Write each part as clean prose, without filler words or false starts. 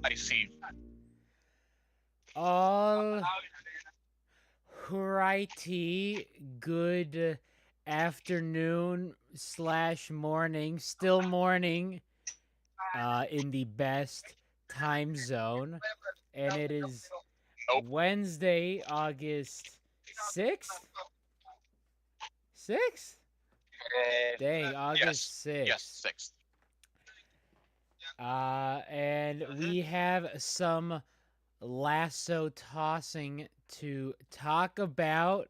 I see. All righty. Good afternoon slash morning. Still morning. In the best time zone, and it is Nope. Wednesday, August 6th. 6th? Dang, Yes. August Yes. 6th. Sixth. And we have some lasso tossing to talk about.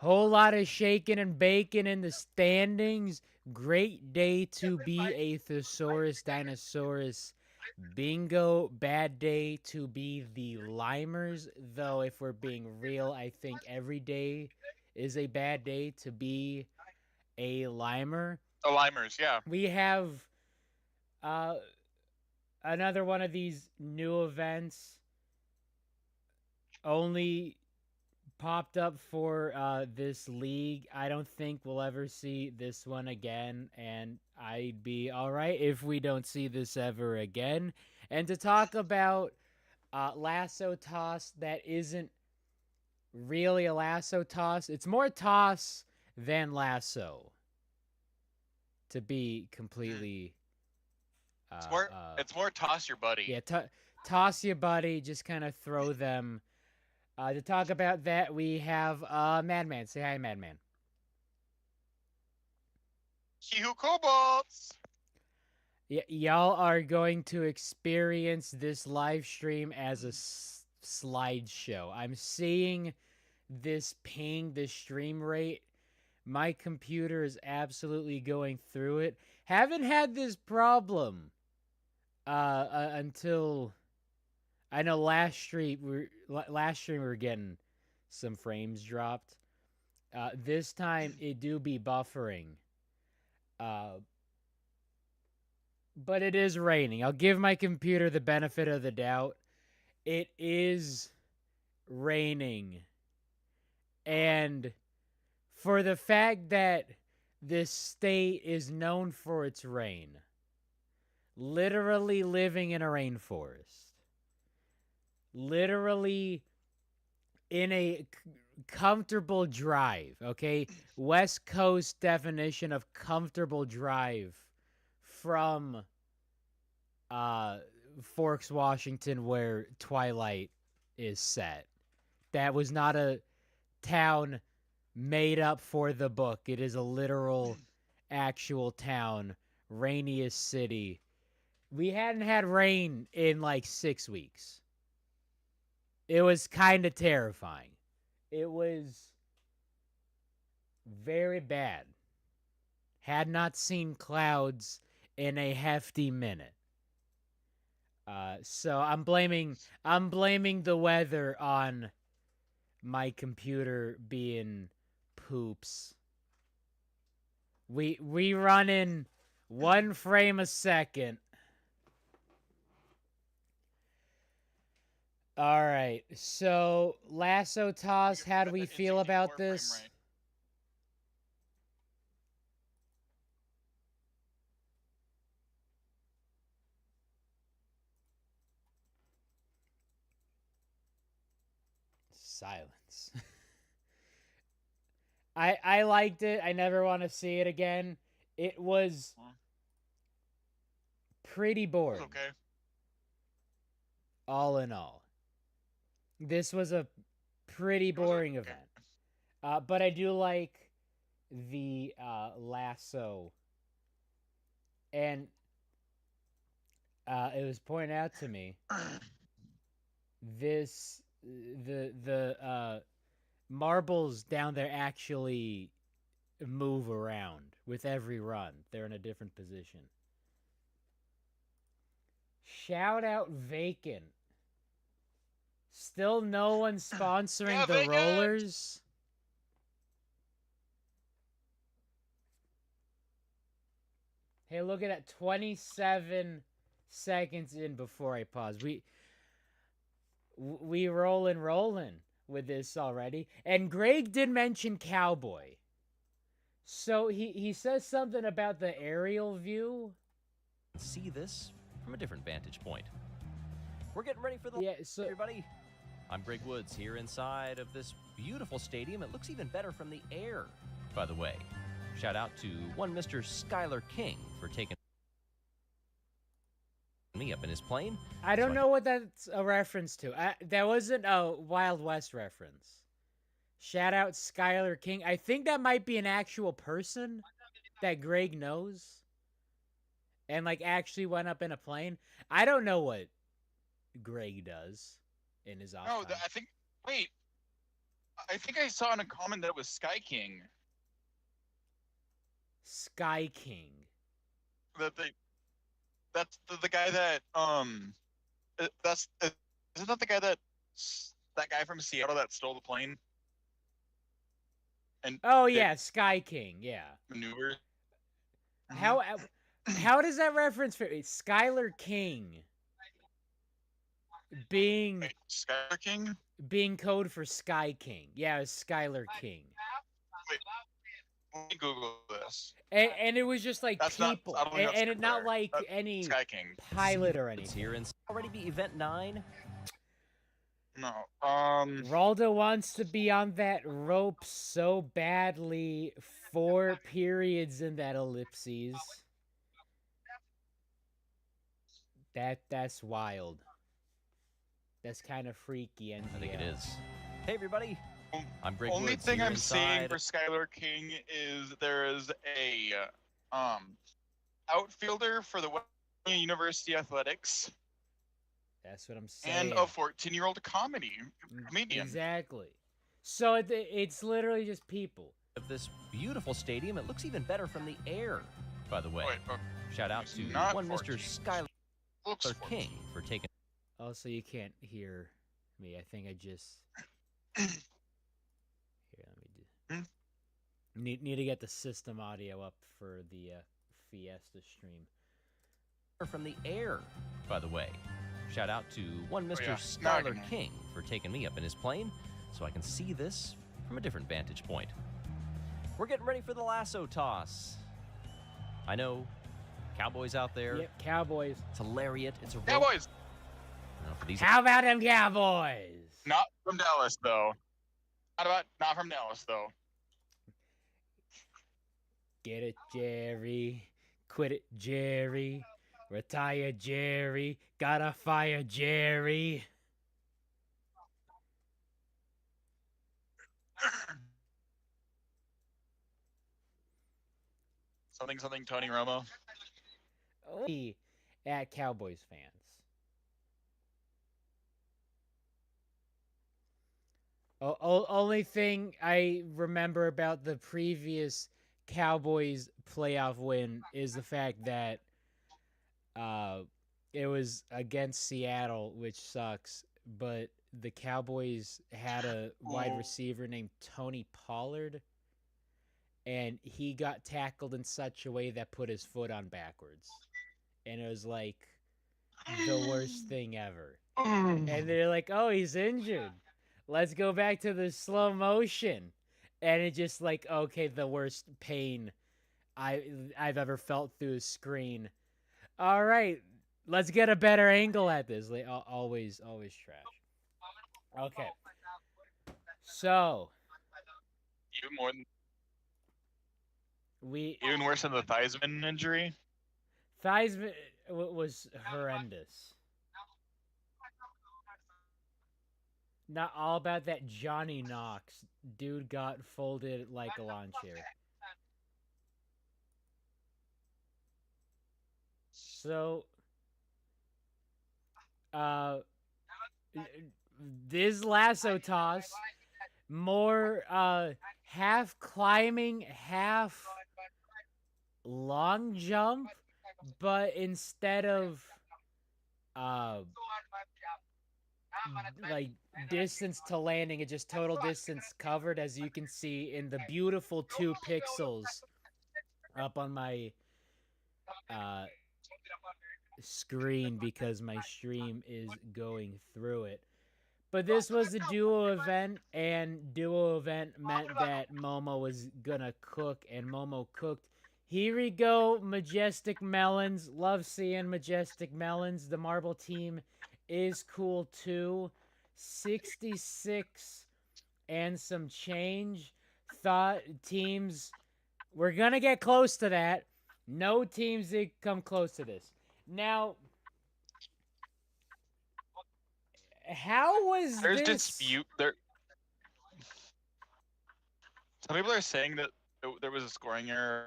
Whole lot of shaking and baking in the standings. Great day to be a thesaurus dinosaurus. Bingo, bad day to be the limers. Though, if we're being real, I think every day is a bad day to be a limer. The limers. Yeah. We have uh, another one of these new events only popped up for this league. I don't think we'll ever see this one again, and I'd be all right if we don't see this ever again. And to talk about lasso toss that isn't really a lasso toss, it's more toss than lasso, to be Mm. completely. It's more. It's more toss your buddy. Yeah, toss your buddy, just kind of throw them. To talk about that, we have Madman. Say hi, Madman. He who cobalts. Y'all are going to experience this live stream as a slideshow. I'm seeing this ping, this stream rate. My computer is absolutely going through it. Haven't had this problem until I know last stream we were getting some frames dropped. This time it do be buffering. Uh, but it is raining. I'll give my computer the benefit of the doubt. It is raining. And for the fact that this state is known for its rain, literally living in a rainforest, literally in a comfortable drive, okay? West Coast definition of comfortable drive from uh Forks, Washington, where Twilight is set. That was not a town made up for the book. It is a literal actual town, rainiest city. We hadn't had rain in like 6 weeks. It was kind of terrifying. It was very bad. Had not seen clouds in a hefty minute. So I'm blaming the weather on my computer being poops. We run in 1 frame a second. All right. So lasso toss. How do we In feel about 64 frame this? rate. Silence. I liked it. I never want to see it again. It was Well, pretty it was boring, okay. all in all. This was a pretty It was boring okay. event. But I do like the lasso, and it was pointed out to me this the marbles down there actually move around with every run. They're in a different position. Shout out vacant. Still no one sponsoring Yeah, the vacant. rollers. Hey, look at that. 27 seconds in before I pause. We rolling with this already. And Greg did mention cowboy. So he says something about the aerial view. See this from a different vantage point. We're getting ready for the so everybody. I'm Greg Woods here inside of this beautiful stadium. It looks even better from the air, by the way. Shout out to one Mr. Skylar King for taking me up in his plane. I don't know what that's a reference to. That wasn't a Wild West reference. Shout out Skylar King. I think that might be an actual person that Greg knows and like actually went up in a plane. I don't know what Greg does in his off time. No, I think I saw in a comment that it was Sky King. Sky King. That's the guy that isn't that the guy that guy from Seattle that stole the plane? And yeah, Sky King, yeah. Maneuver. How does that reference fit? Skylar King being Skylar King? Being code for Sky King. Yeah, it's Skylar King. Wait, let me Google this. And it was just like people. And it not like any Sky King pilot or anything. It's here and already be event 9. No. Raldo wants to be on that rope so badly. 4 periods in that ellipses. That's wild. That's kind of freaky, and I think it is. Hey everybody, I'm Greg Only Woods, thing I'm inside. seeing for Skylar King is there is a outfielder for the Western University Athletics. That's what I'm saying. And a 14-year-old comedian. Exactly. So it's literally just people. Of this beautiful stadium, it looks even better from the air, by the way. Shout out to one 14. Mr. Skylar King for taking. Also, you can't hear me. I think I just. Here, let me do. Need to get the system audio up for the Fiesta stream. From the air, by the way. Shout out to one Mr. Skylar King for taking me up in his plane so I can see this from a different vantage point. We're getting ready for the Lasso Toss. I know, Cowboys out there. Yep, Cowboys. It's a lariat. It's a rope. Cowboys. How about them Cowboys? Not from Dallas, though. Not from Dallas, though. Get it, Jerry. Quit it, Jerry. Retire, Jerry. Gotta fire, Jerry. Something, Tony Romo. At Cowboys fans. Only thing I remember about the previous Cowboys playoff win is the fact that it was against Seattle, which sucks, but the Cowboys had a wide receiver named Tony Pollard, and he got tackled in such a way that put his foot on backwards. And it was like the worst thing ever. And they're like, oh, he's injured. Let's go back to the slow motion. And it just like, okay, the worst pain I've ever felt through a screen. All right, let's get a better angle at this. Like, always trash. Okay. So. Even worse than the Theismann injury? Theismann was horrendous. Not all about that Johnny Knox. Dude got folded like a lawn chair. So, this Lasso Toss, more half climbing, half long jump, but instead of like distance to landing, it's just total distance covered, as you can see in the beautiful 2 pixels up on my screen because my stream is going through it. But this was a duo event, and duo event meant that Momo was gonna cook, and Momo cooked. Here we go, Majestic Melons. Love seeing Majestic Melons. The marble team is cool too. 66 and some change. Thought teams, we're going to get close to that. No teams that come close to this. Now, how was There's this? dispute there. Some people are saying that there was a scoring error.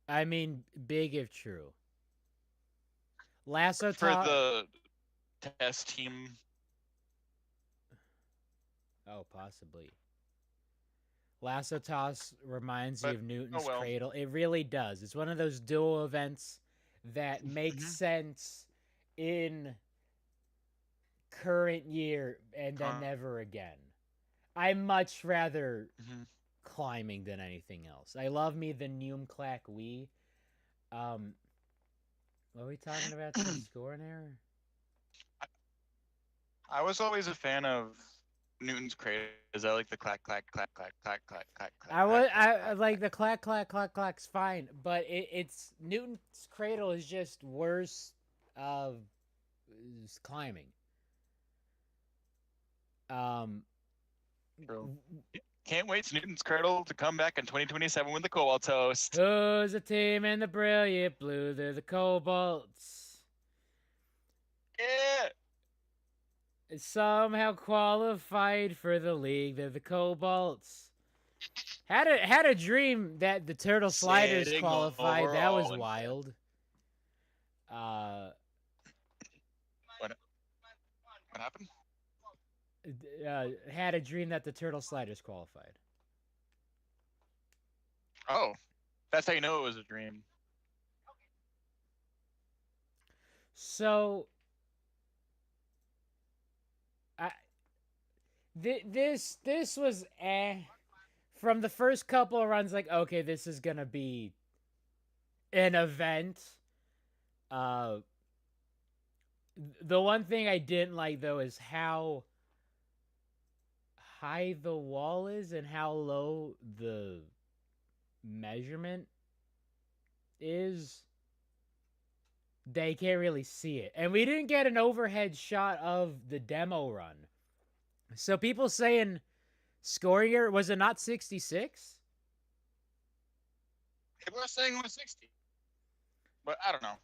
I mean, big if true. Lasso for Toss. the test team. Oh, possibly. Lasso Toss reminds you of Newton's Cradle. It really does. It's one of those dual events that makes sense in current year and then never again. I much rather climbing than anything else. I love me the Noomclack Wii. What are we talking about? The scoring error? I was always a fan of Newton's Cradle. Is that like the clack clack clack clack clack clack clack clack? I like the clack clack clack clack's fine, but it's Newton's Cradle is just worse of climbing. Can't wait for Newton's Cradle to come back in 2027 with the Cobalt Toast. Who's the team in the brilliant blue? They're the Cobalts. Yeah. Somehow qualified for the league. They're the Cobalts. Had a dream that the Turtle Sliders qualified. That was wild. What happened? Had a dream that the Turtle Sliders qualified. Oh, that's how you know it was a dream. So, this was from the first couple of runs. Like, okay, this is gonna be an event. The one thing I didn't like though is how high the wall is and how low the measurement is. They can't really see it. And we didn't get an overhead shot of the demo run. So people saying scoring error, was it not 66? People are saying it was 60. But I don't know.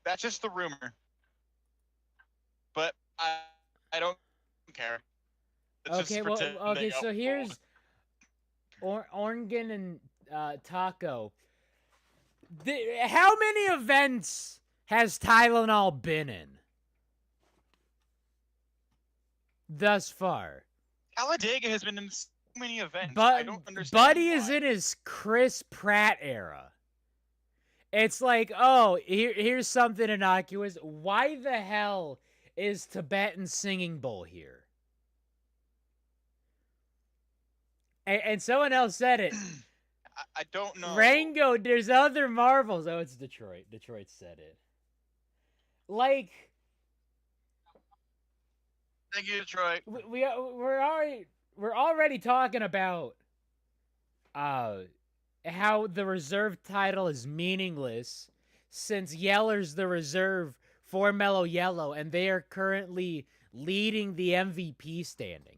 That's just the rumor. But I don't care. Okay, well, okay, so here's Orngan and Taco. How many events has Tylenol been in thus far? Talladega has been in so many events. But I don't understand Buddy why. is in his Chris Pratt era. It's like, oh, here's something innocuous. Why the hell is Tibetan Singing Bowl here? And someone else said it. I don't know. Rango, there's other marvels. Oh, it's Detroit. Detroit said it. Like, thank you, Detroit. We're already talking about how the reserve title is meaningless since Yeller's the reserve for Mellow Yellow, and they are currently leading the MVP standings.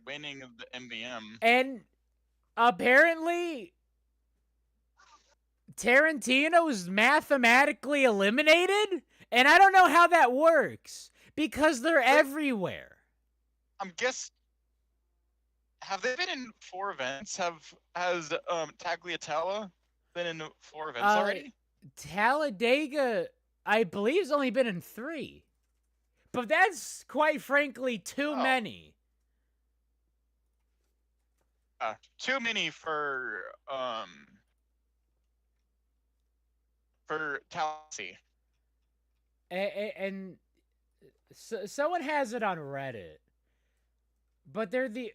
Winning of the MBM. And apparently, Tarantino's mathematically eliminated? And I don't know how that works, because they're everywhere. I'm guess. Have they been in 4 events? Has Tagliatella been in 4 events already? Talladega, I believe, has only been in 3. But that's, quite frankly, too many. Too many for Tallahassee. And so, someone has it on Reddit, but they're the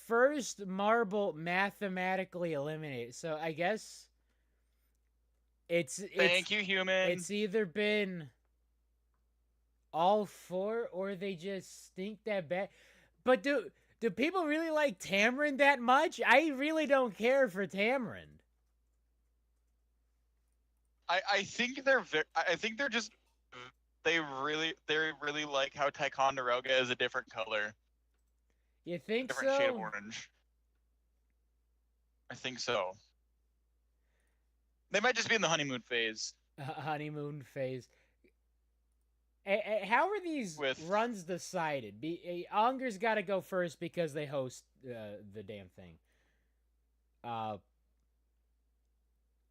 first marble mathematically eliminated. So I guess Thank you, human. It's either been all 4 or they just stink that bad. But do people really like Tamarind that much? I really don't care for Tamarind. I think they're just they really like how Ticonderoga is a different color, You think different shade of so? orange. I think so. They might just be in the honeymoon phase. Honeymoon phase. How are these With runs decided? Onger's got to go first because they host the damn thing.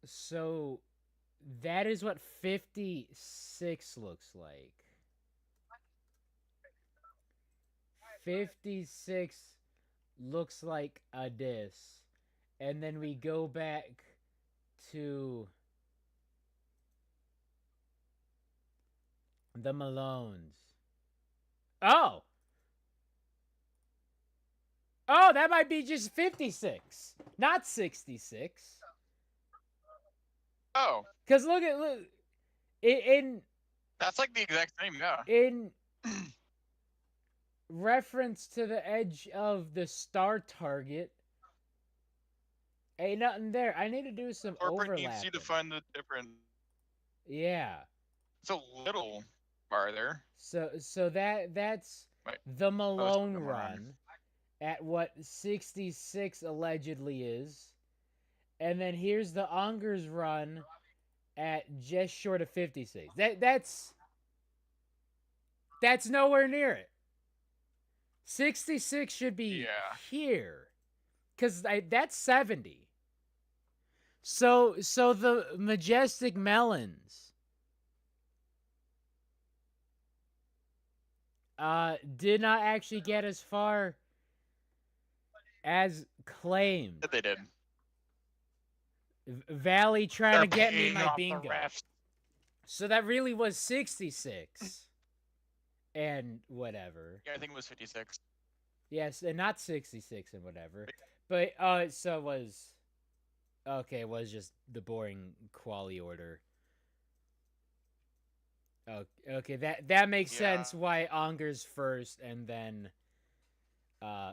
So that is what 56 looks like. 56 looks like a this. And then we go back to the Malones. Oh! Oh, that might be just 56, not 66. oh, Because look, in that's like the exact same, yeah. in reference to the edge of the star target, ain't nothing there. I need to do some Corporate overlapping. needs you to find the difference. Yeah. It's a little farther. So that's Wait, the Malone the run at what 66 allegedly is. And then here's the Ungers run at just short of 56. That's nowhere near it. 66 should be here. Cuz that's 70. So the Majestic Melons did not actually get as far as claimed. That they did. Valley trying to get me my bingo. Refs. So that really was 66. And whatever. Yeah, I think it was 56. Yes, and not 66 and whatever. But so it was okay, it was just the boring quality order. Okay, that makes sense why Onger's first and then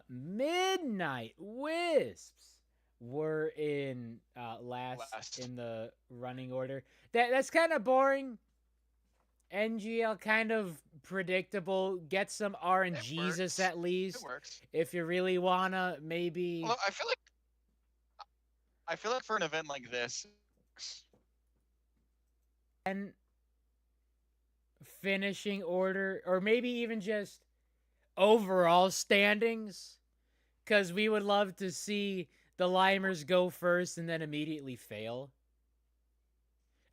Midnight Wisps were in last in the running order. That's kind of boring. NGL kind of predictable. Get some RNGesus at least. It works. If you really wanna maybe Well, I feel like for an event like this and finishing order or maybe even just overall standings, because we would love to see the Limers go first and then immediately fail.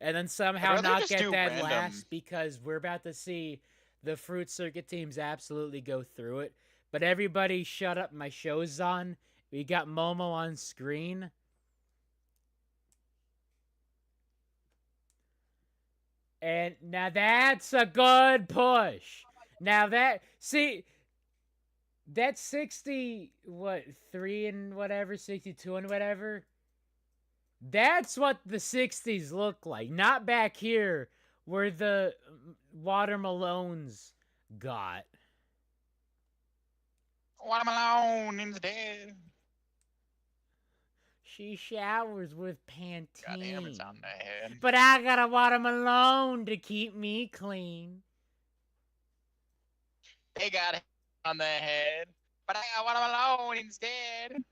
And then somehow not get that random. last, because we're about to see the Fruit Circuit teams absolutely go through it. But everybody shut up, my show's on. We got Momo on screen. And now that's a good push. Now that's 60, 3 and whatever, 62 and whatever. That's what the 60s look like. Not back here where the Watermelones got. Watermelon instead. She showers with Pantene. Goddamn, it's on the head. But I got a watermelon to keep me clean. They got it on the head, but I got watermelon instead.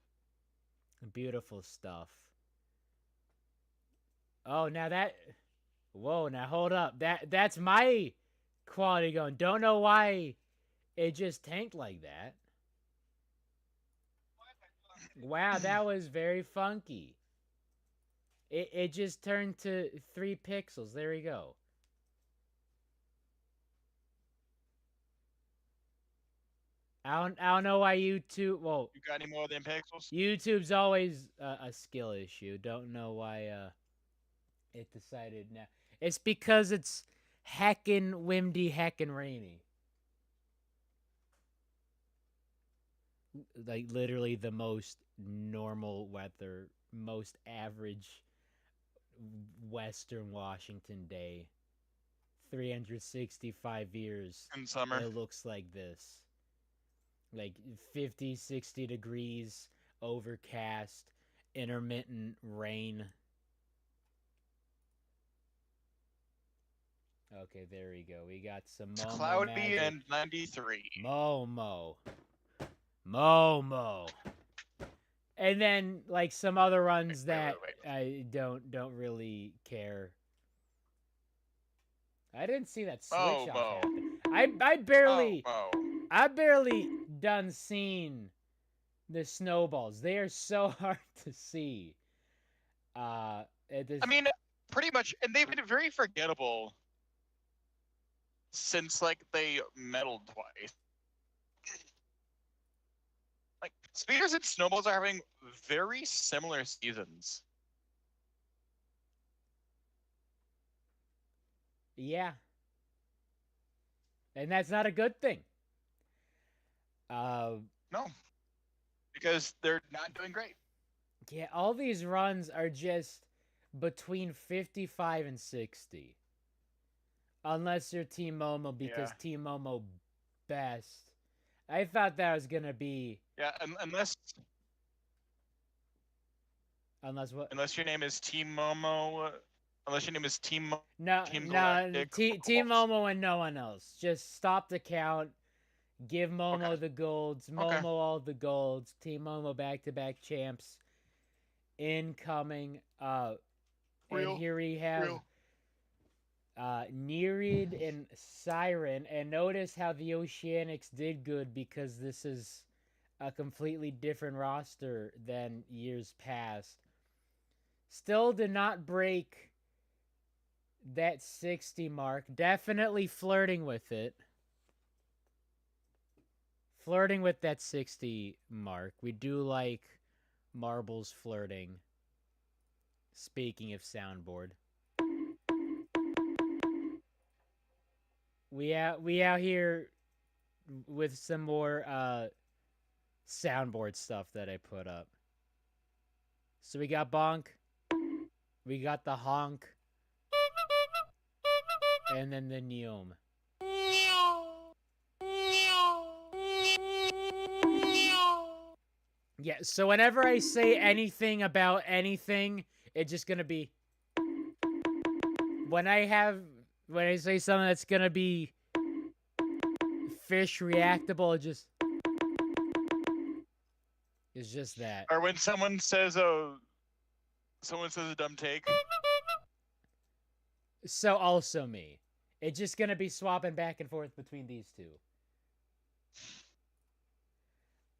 Beautiful stuff. Oh, now that... Whoa, now hold up. That's my quality going. Don't know why it just tanked like that. Wow, that was very funky. It just turned to 3 pixels. There we go. I don't know why YouTube... Well, you got any more than pixels? YouTube's always a skill issue. Don't know why it decided now. It's because it's heckin' windy, heckin' rainy. Like, literally the most normal weather, most average Western Washington day. 365 years. In summer. It looks like this. Like 50, 60 degrees, overcast, intermittent rain. Okay, there we go. We got some It's Momo cloudy magic. and 93. Momo. Momo. And then like some other runs that I don't really care. I didn't see that switch off happen. I barely done seen the snowballs. They are so hard to see. I mean, pretty much, and they've been very forgettable since like they medaled twice. Like speeders and snowballs are having very similar seasons. Yeah. And that's not a good thing. No. Because they're not doing great. Yeah, all these runs are just between 55 and 60. Unless you're Team Momo, because Team Momo best. I thought that was going to be... Yeah, unless what? Unless your name is Team Momo... Unless your name is Team Team Momo and no one else. Just stop the count. Give Momo the golds. Momo all the golds. Team Momo back-to-back champs. Incoming. And here we have Nereid and Siren. And notice how the Oceanics did good because this is a completely different roster than years past. Still did not break that 60 mark. Definitely flirting with it. Flirting with that 60 mark. We do like marbles flirting. Speaking of soundboard. We out here with some more soundboard stuff that I put up. So we got bonk. We got the honk. And then the neom. Yeah, so whenever I say anything about anything, it's just gonna be... When I say something that's gonna be fish reactable, it's just that. Or when someone says a dumb take. So also me. It's just gonna be swapping back and forth between these two.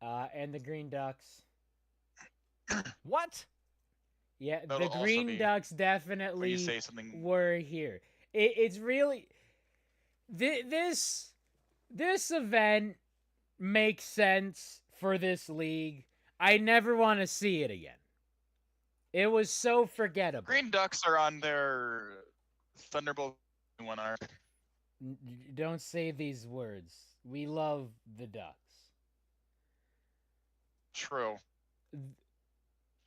And the Green Ducks. What? Yeah, the Green Ducks definitely were here. It's really... This event makes sense for this league. I never want to see it again. It was so forgettable. Green Ducks are on their Thunderbolt 1 arc. Don't say these words. We love the Ducks. True.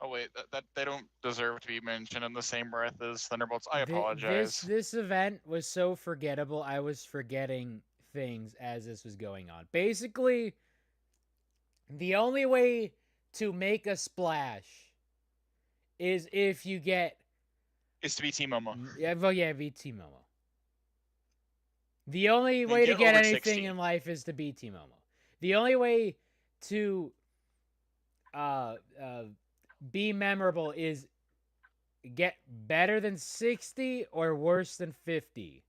Oh wait, that they don't deserve to be mentioned in the same breath as Thunderbolts. I apologize. This event was so forgettable. I was forgetting things as this was going on. Basically, the only way to make a splash is if you get... Is to be Team Momo. Yeah, be Team Momo. The only way to get anything 60. In life is to be Team Momo. The only way to be memorable is get better than 60 or worse than 50.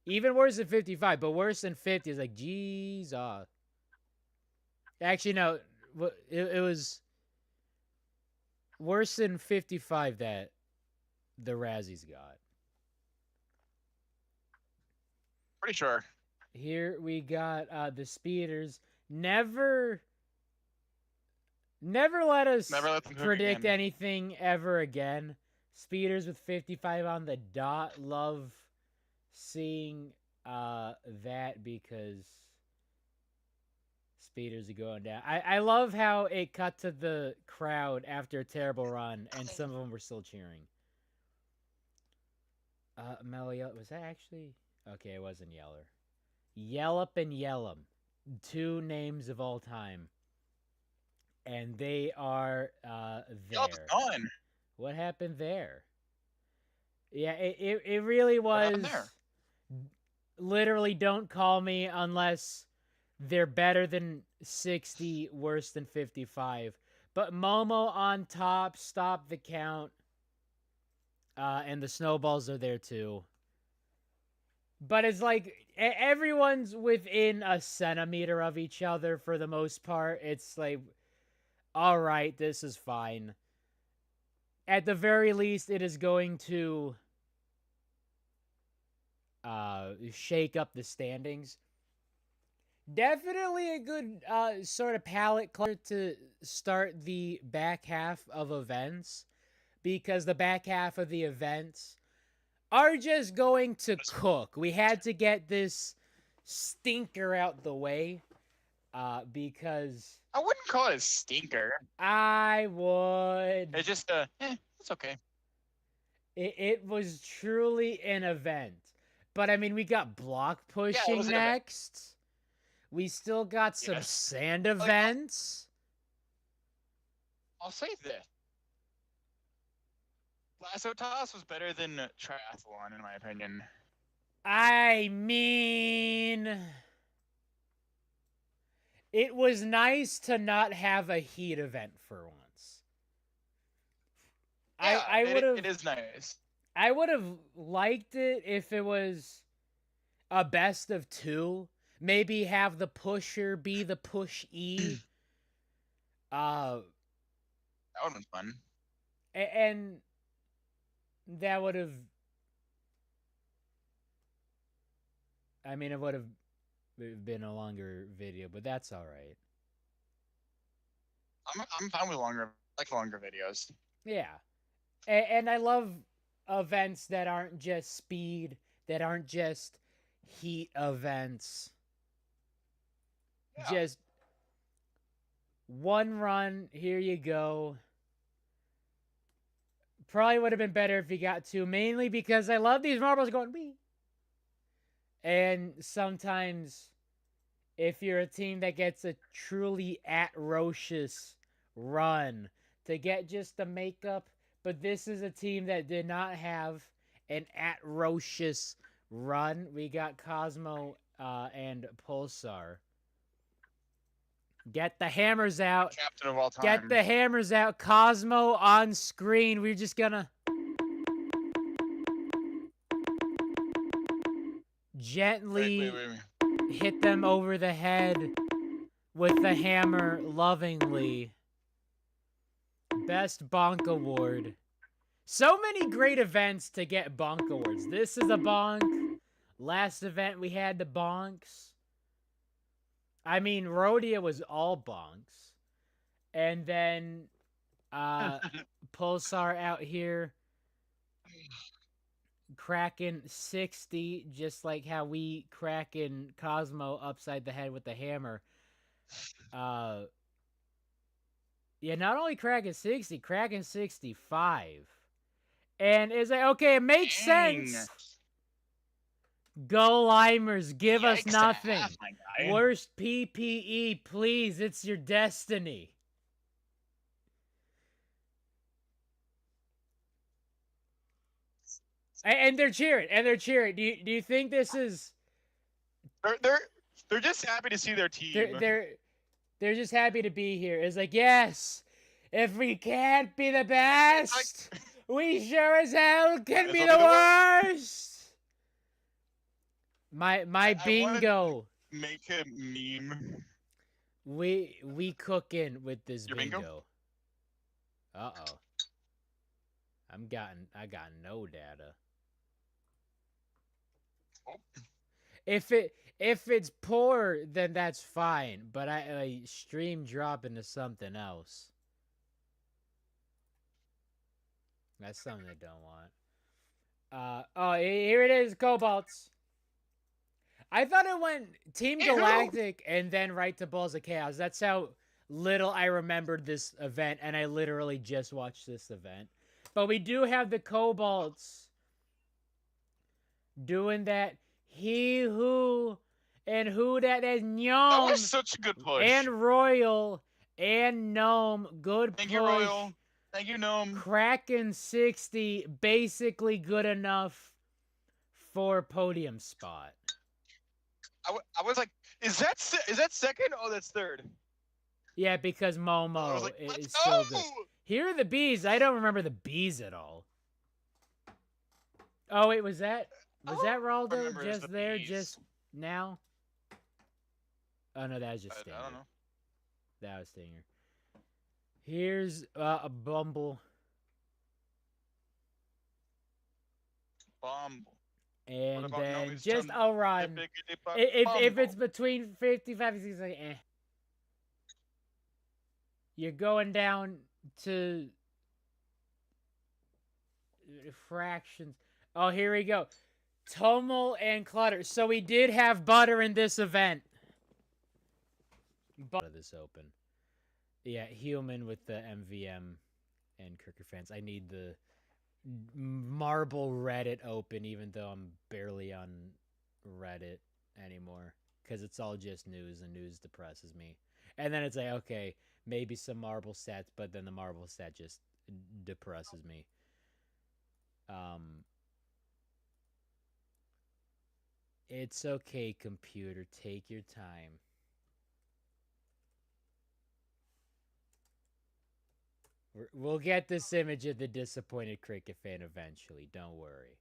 Even worse than 55, but worse than 50 is like, Jesus. Actually, no. It was worse than 55 that the Razzies got. Pretty sure. Here we got the Speeders. Never let us predict anything ever again. Speeders with 55 on the dot. Love seeing that because Speeders are going down. I love how it cut to the crowd after a terrible run, and some of them were still cheering. Was that actually... Okay, it wasn't Yeller. Yellup and Yellum. 2 names of all time. And they are there. Gone. What happened there? Yeah, it really was literally don't call me unless they're better than 60, worse than 55. But Momo on top, stop the count. And the snowballs are there too. But it's like everyone's within a centimeter of each other for the most part. It's like, all right, this is fine. At the very least, it is going to shake up the standings. Definitely a good sort of palate cleanser to start the back half of events, because the back half of the events are just going to cook. We had to get this stinker out the way because I wouldn't call it a stinker. I would. It's just it's okay. It was truly an event. But I mean, we got block pushing next. We still got some sand events. I'll say this. Lasso Toss was better than Triathlon, in my opinion. I mean, it was nice to not have a heat event for once. Yeah, I would have. It is nice. I would have liked it if it was a best of two. Maybe have the pusher be the push-e. That would have been fun. And that would have... I mean, it would have been a longer video, but that's all right. I'm fine with longer videos. Yeah. And I love events that aren't just speed, that aren't just heat events. Yeah. Just one run, here you go. Probably would have been better if you got two, mainly because I love these marbles going wee. And sometimes, if you're a team that gets a truly atrocious run, to get just the makeup, but this is a team that did not have an atrocious run. We got Cosmo and Pulsar. Get the hammers out. Captain of all time. Get the hammers out. Cosmo on screen. We're just gonna gently hit them over the head with the hammer lovingly. Best bonk award. So many great events to get bonk awards. This is a bonk. Last event we had the bonks. I mean, Rhodia was all bonks. And then Pulsar out here cracking 60, just like how we cracking Cosmo upside the head with the hammer. Yeah, not only cracking 60, cracking 65. And it's like, okay, it makes sense. Go Limers, give us nothing. Worst PPE, please, it's your destiny. And they're cheering, Do you think this is... They're just happy to see their team. They're just happy to be here. It's like, yes, if we can't be the best, we sure as hell can be the worst. My bingo. Make a meme. We cooking with this Your bingo. Uh-oh. I got no data. Oh. If it's poor, then that's fine. But I stream drop into something else. That's something I don't want. Oh, here it is, Cobalts. I thought it went Team Galactic and then right to Balls of Chaos. That's how little I remembered this event, and I literally just watched this event. But we do have the Cobalts doing that. He who and who that is Gnome. That was such a good push. And Royal and Gnome. Good Thank push. you, Royal. Thank you, Gnome. Kraken 60, basically good enough for podium spot. I was like, is that second? Oh, that's third. Yeah, because I Momo was like, let's is still go. the. Here are the bees. I don't remember the bees at all. Oh wait, was that Raldo Remember as just the there bees. just now? Oh no, that was just Stinger. I don't know. That was Stinger. Here's a Bumble. Bumble. And about then Nomi's just chum? a run. If it's between 55 and 60, like, You're going down to fractions. Oh, here we go. Tomel and Clutter. So we did have butter in this event. Butter this open. Yeah, human with the MVM and Kirker fans. I need the marble Reddit open, even though I'm barely on Reddit anymore, because it's all just news, and news depresses me. And then it's like, okay, maybe some marble stats, but then the marble stat just depresses me. It's okay, computer. Take your time. We'll get this image of the disappointed cricket fan eventually. Don't worry.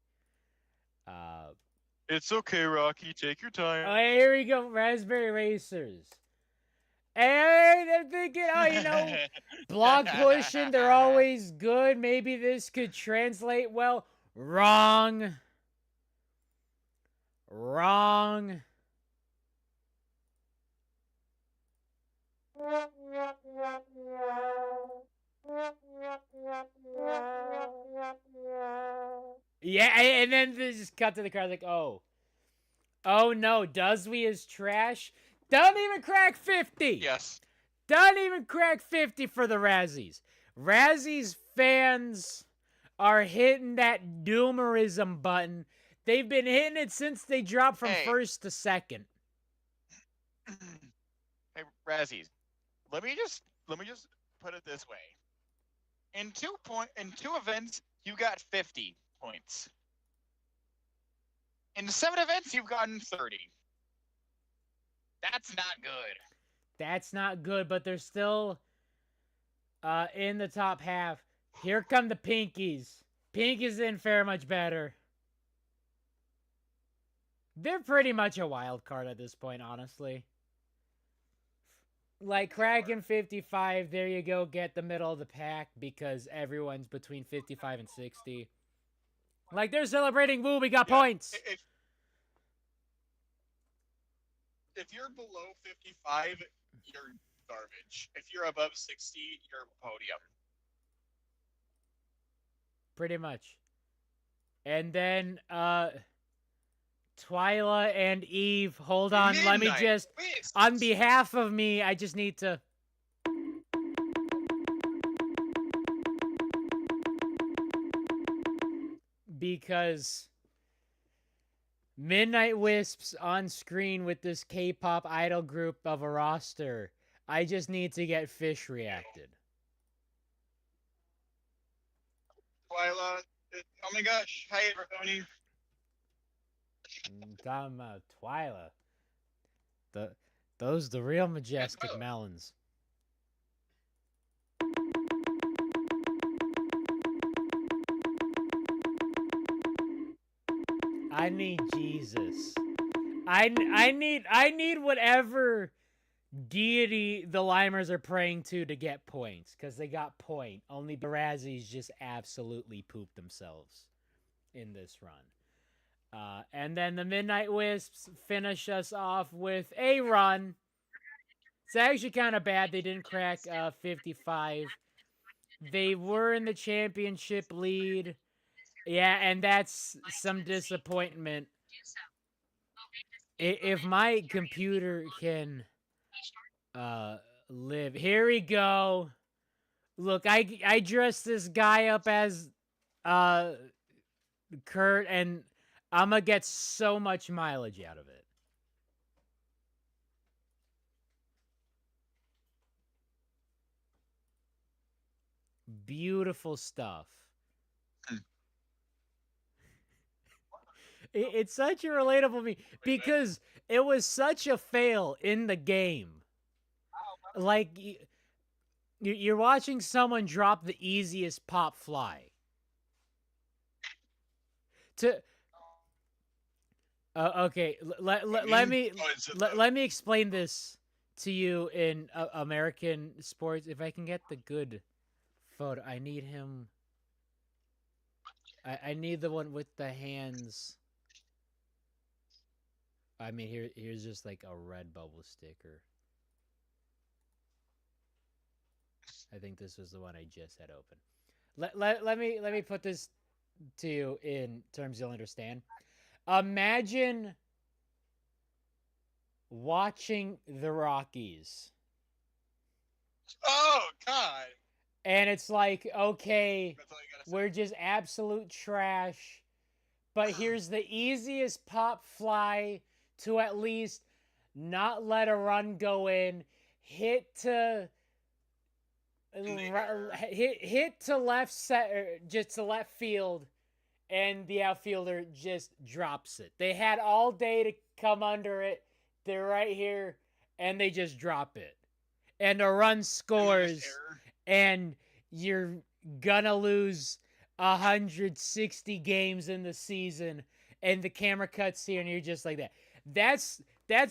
It's okay, Rocky. Take your time. Oh, here we go. Raspberry Racers. And I'm thinking, oh, you know, block pushing, they're always good. Maybe this could translate well. Wrong. Wrong. Yeah, and then they just cut to the crowd like, oh. Oh no, Dusby is trash. Doesn't even crack 50. Yes. Doesn't even crack 50 for the Razzies. Razzies fans are hitting that doomerism button. They've been hitting it since they dropped from first to second. Hey, Razzies, let me just put it this way. In two events, you got 50 points. In 7 events, you've gotten 30. That's not good. That's not good, but they're still in the top half. Here come the Pinkies. Pinkies didn't fare much better. They're pretty much a wild card at this point, honestly. Like, cracking 55, there you go, get the middle of the pack, because everyone's between 55 and 60. Like, they're celebrating, woo, we got points! If you're below 55, you're garbage. If you're above 60, you're Podium. Pretty much. And then, Twyla and Eve, hold on, let me just, on behalf of me, I just need to... Because Midnight Wisps on screen with this K-pop idol group of a roster, I just need to get fish reacted. Twyla, oh my gosh, hi everybody. I'm talking about Twyla. Those the real majestic melons. I need Jesus. I need whatever deity the Limers are praying to get points, because they got point. Only the Razzies just absolutely pooped themselves in this run. And then the Midnight Wisps finish us off with a run. It's actually kind of bad they didn't crack 55. They were in the championship lead. Yeah, and that's some disappointment. If my computer can live. Here we go. Look, I dressed this guy up as Kurt, and I'm gonna get so much mileage out of it. Beautiful stuff. It's such a relatable meme because it was such a fail in the game. Like, you're watching someone drop the easiest pop fly. Okay, let me explain this to you in American sports. If I can get the good photo, I need him. I need the one with the hands. I mean, here's just like a red bubble sticker. I think this was the one I just had open. Let me put this to you in terms you'll understand. Imagine watching the Rockies. Oh God. And it's like, okay, we're just absolute trash. But here's the easiest pop fly to at least not let a run go in. Hit to left set, just to left field, and the outfielder just drops it. They had all day to come under it. They're right here, and they just drop it. And a run scores, and you're gonna lose 160 games in the season, and the camera cuts here, and you're just like that. That's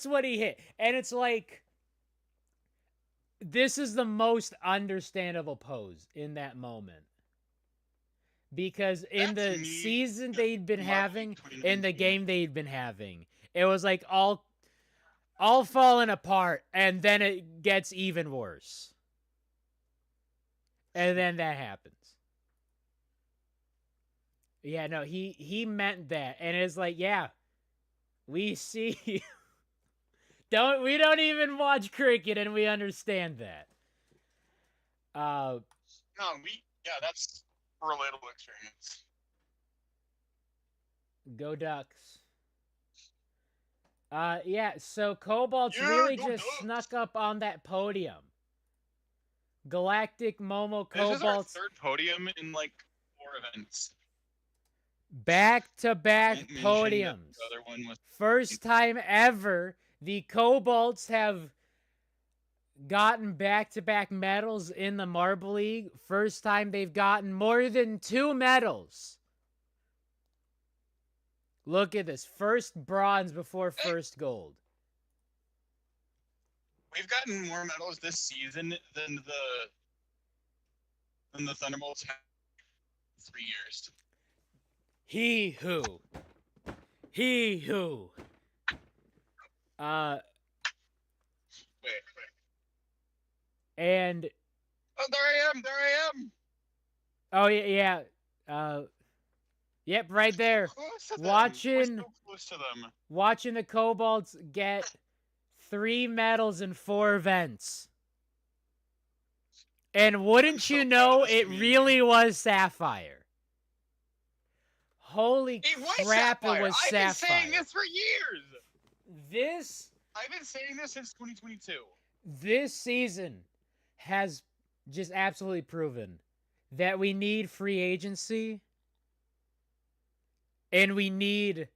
what he hit. And it's like, this is the most understandable pose in that moment. Because in the season they'd been having, in the game they'd been having, it was like all falling apart, and then it gets even worse. And then that happens. Yeah, no, he meant that. And it's like, yeah, we see. We don't even watch cricket, and we understand that. No, that's a relatable experience. Go Ducks. Yeah, so Cobalt's really just snuck up on that podium. Galactic Momo Cobalt's. This is our third podium in like 4 events. Back-to-back podiums. The other one was... First time ever the Cobalts have gotten back-to-back medals in the Marble League. First time they've gotten more than 2 medals. Look at this. First bronze before first gold. We've gotten more medals this season than the Thunderbolts have in 3 years. He who. Wait. And. Oh, there I am. Oh, yeah. Yep, right there. Watching the Cobalts get 3 medals in 4 events. And wouldn't you know, it really was Sapphire. Holy crap, it was Sapphire. I've been saying this for years. I've been saying this since 2022. This season has just absolutely proven that we need free agency. And we need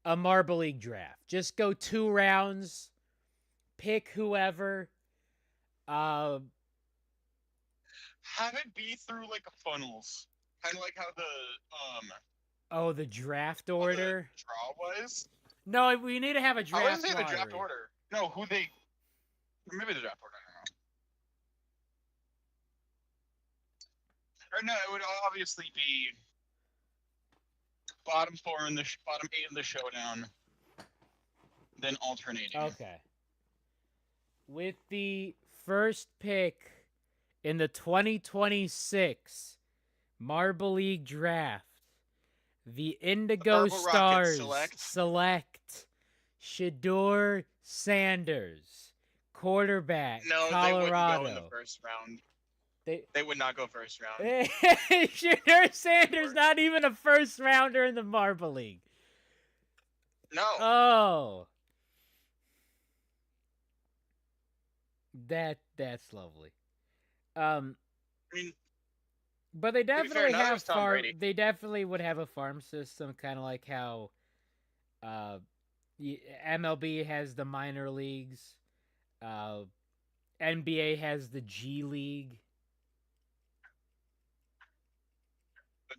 a Marble League draft. Just go 2 rounds. Pick whoever. Have it be through like a funnels. Kind of like how the the draft order? The draw was? No, we need to have a draft order. I wouldn't say the draft order. No, who they... Maybe the draft order, I don't know. Or no, it would obviously be... bottom 8 in the showdown, then alternating. Okay. With the first pick in the 2026 Marble League draft, the Indigo Stars select Shedeur Sanders, quarterback, Colorado. They wouldn't go in the first round. They would not go first round. Shedeur Sanders, not even a first rounder in the Marble League. No. Oh. That's lovely. I mean, but they definitely have farm. They definitely would have a farm system, kind of like how Uh, MLB has the minor leagues. NBA has the G League.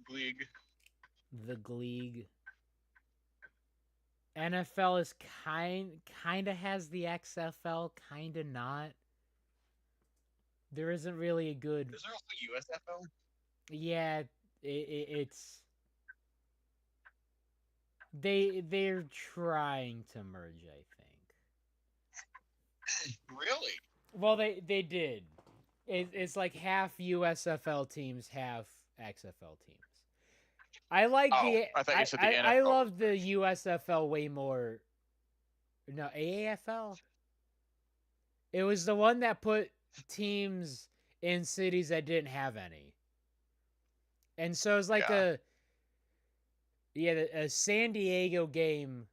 The league. The League. NFL is kind of has the XFL, kind of not. There isn't really a good. Is there also USFL? Yeah, it's they're trying to merge, I think. Really? Well, they did. It's like half USFL teams, half XFL teams. I like the. I thought you said the NFL. I love the USFL way more. No, AAFL. It was the one that put teams in cities that didn't have any, and so it's like a San Diego game,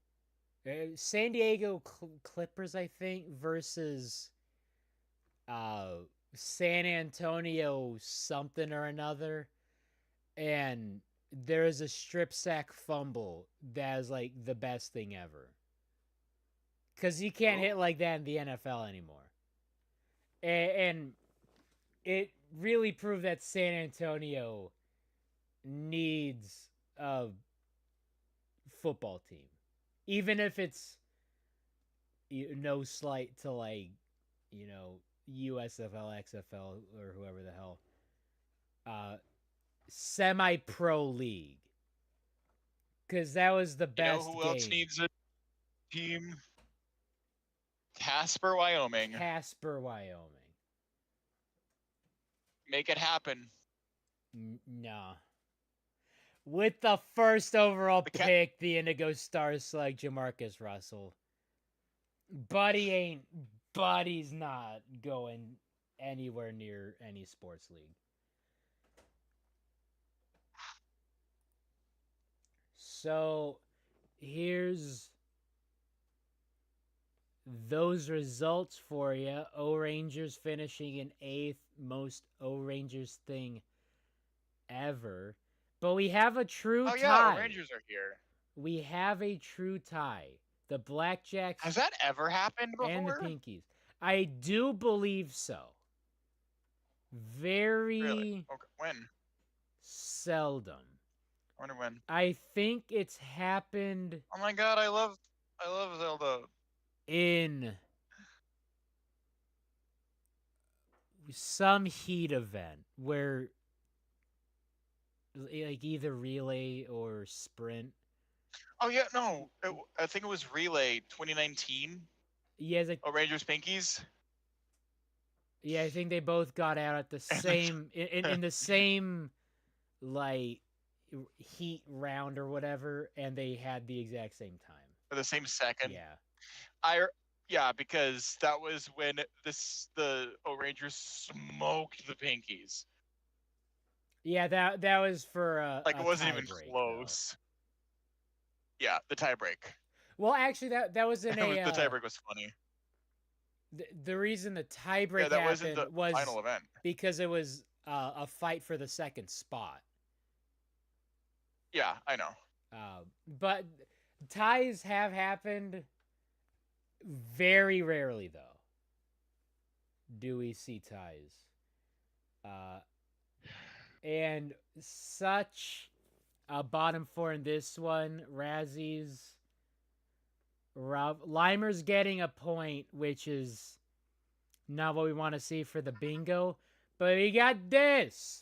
San Diego Clippers, I think, versus San Antonio something or another, and there is a strip sack fumble that is like the best thing ever. Because you can't hit like that in the NFL anymore. And it really proved that San Antonio needs a football team. Even if it's no slight to like, USFL, XFL, or whoever the hell. Semi-pro league. Because that was the best who else needs a team? Casper, Wyoming. Casper, Wyoming. Make it happen. Nah. With the first overall pick, the Indigo Stars select Jamarcus Russell. Buddy's not going anywhere near any sports league. So, here's those results for you. O-Rangers finishing in 8th, most O-Rangers thing ever. But we have a true tie. Oh yeah, O-Rangers are here. We have a true tie. The Blackjacks. Has that ever happened before? And the Pinkies. I do believe so. Very really? Okay. When? Seldom. I wonder when. I think it's happened. Oh my god, I love Zelda. In some Heat event where like either relay or sprint. Oh yeah, no, I think it was relay 2019. Yeah, like Rangers Pinkies. Yeah, I think they both got out at the same in the same like Heat round or whatever, and they had the exact same time. For the same second. Yeah. Yeah, because that was when the Rangers smoked the Pinkies. Yeah, that was for it wasn't even close. Though. Yeah, the tiebreak. Well, actually, that was in a. The tiebreak was funny. The reason the tiebreak happened was final event because it was a fight for the second spot. Yeah, I know. But ties have happened very rarely, though. Do we see ties? And such a bottom four in this one. Razzies. Limer's getting a point, which is not what we want to see for the bingo. But we got this.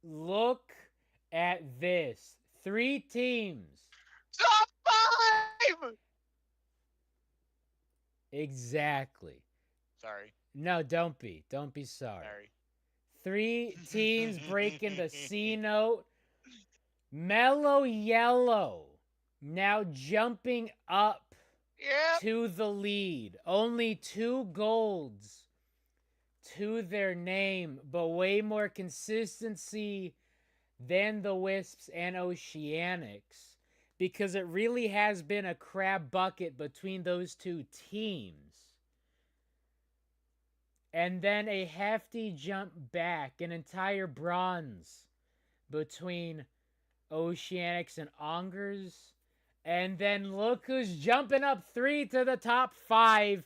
Look at this. 3 teams. Top 5! Exactly. Sorry. No, don't be. Don't be sorry. 3 Sorry. teams breaking the C note. Mellow Yellow now jumping up to the lead. Only 2 golds to their name, but way more consistency than the Wisps and Oceanics, because it really has been a crab bucket between those 2 teams. And then a hefty jump back, an entire bronze between Oceanics and Ongers. And then look who's jumping up 3 to the top 5.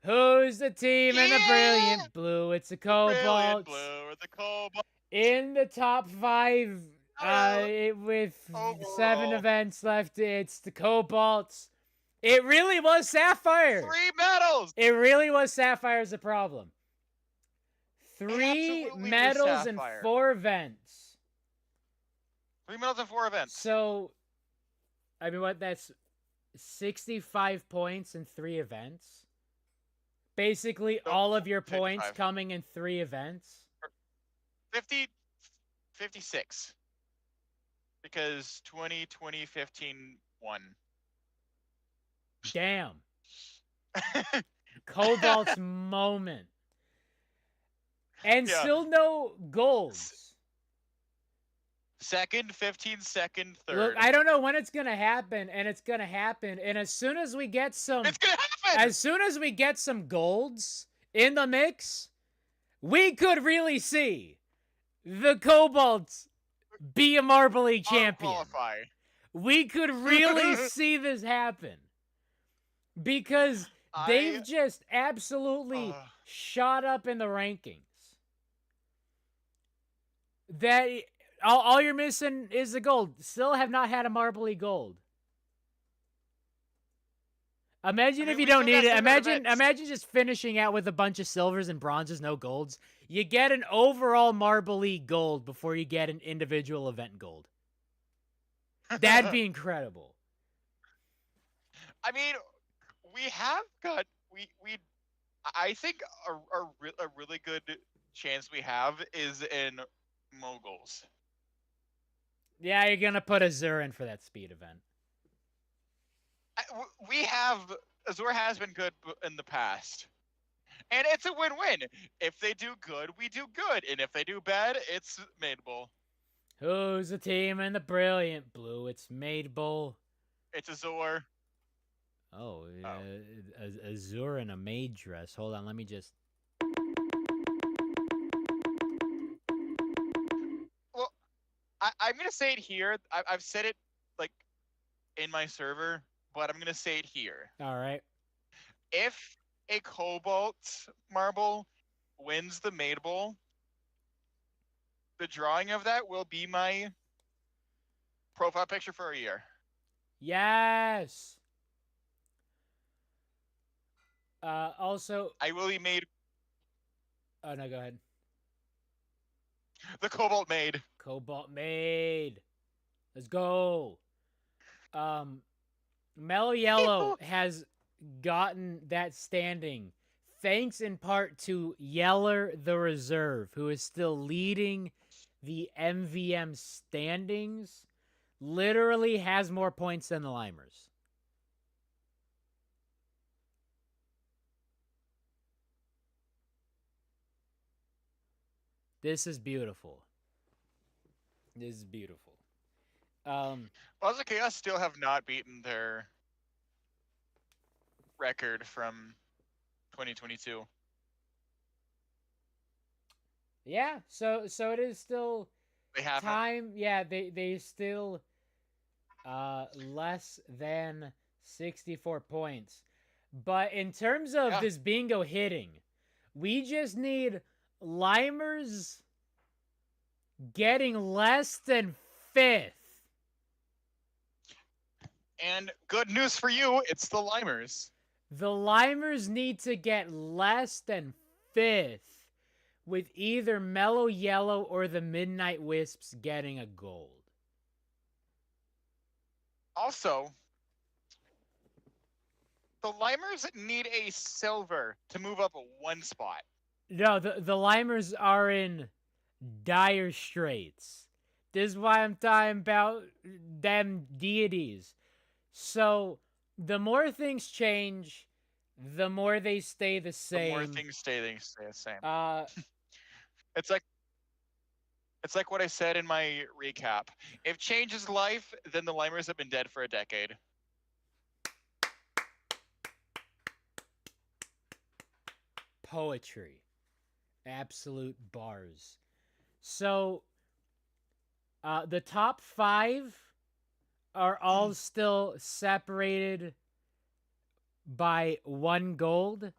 Who's the team in the brilliant blue? It's the Brilliant Cobalts. blue or the Cobalt. In the top 5, with 7 Overall. events left, it's the Cobalts. It really was Sapphire. 3 medals. It really was Sapphire is the problem. 3 absolutely was medals and Sapphire. 4 events. 3 medals and 4 events. So, I mean, what? That's 65 points in 3 events. Basically, So, all of your points 55. coming in 3 events. 56. Because 20, 15 won. Damn. Cobalt's moment. And Yeah. still no golds. Second, 15, second, third. Look, I don't know when it's gonna happen, and it's gonna happen. And as soon as we get some, It's gonna happen. as soon as we get some golds in the mix, we could really see the Cobalts be a Marble League champion. Qualify. We could really see this happen because they've just absolutely shot up in the rankings. That all you're missing is the gold. Still have not had a Marble League gold. Imagine if you don't need it. Imagine just finishing out with a bunch of silvers and bronzes, no golds. You get an overall Marble League gold before you get an individual event gold. That'd be incredible. I mean, we have got I think a really good chance we have is in moguls. Yeah, you're gonna put Azur in for that speed event. We have Azur has been good in the past, and it's a win-win. If they do good, we do good, and if they do bad, it's Maidable. Who's the team in the brilliant blue? It's Maidable. It's Azur. Oh, Azur in a maid dress. Hold on, let me just. Well, I'm gonna say it here. I've said it like in my server, but I'm gonna say it here. All right. If a Cobalt marble wins the Maidable, the drawing of that will be my profile picture for a year. Yes. Also, I will be made. Oh no, go ahead. The Cobalt maid. Cobalt maid. Let's go. Mellow Yellow has gotten that standing thanks in part to Yeller the Reserve, who is still leading the MVM standings. Literally has more points than the Limers. This is beautiful. This is beautiful. Plaza Chaos still have not beaten their record from 2022. Yeah, so it is still They have time. Yeah, they still less than 64 points. But in terms of this bingo hitting, we just need Limers getting less than 5th. And good news for you, it's the Limers. The Limers need to get less than 5th, with either Mellow Yellow or the Midnight Wisps getting a gold. Also, the Limers need a silver to move up 1 spot. No, the Limers are in dire straits. This is why I'm talking about them deities. So, the more things change, the more they stay the same. The more things stay the same. It's like what I said in my recap. If change is life, then the Limers have been dead for a decade. Poetry. Absolute bars. So, the top 5 are all still separated by 1 gold.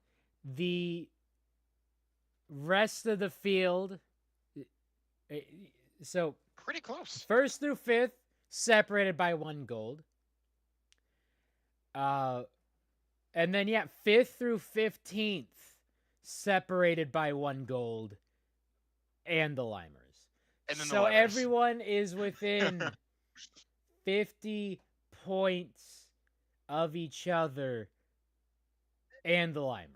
The rest of the field, so Pretty close. 1st through 5th, separated by 1 gold. And then, 5th through 15th, separated by 1 gold, and the Limers. And then so everyone is within 50 points of each other and the Limers.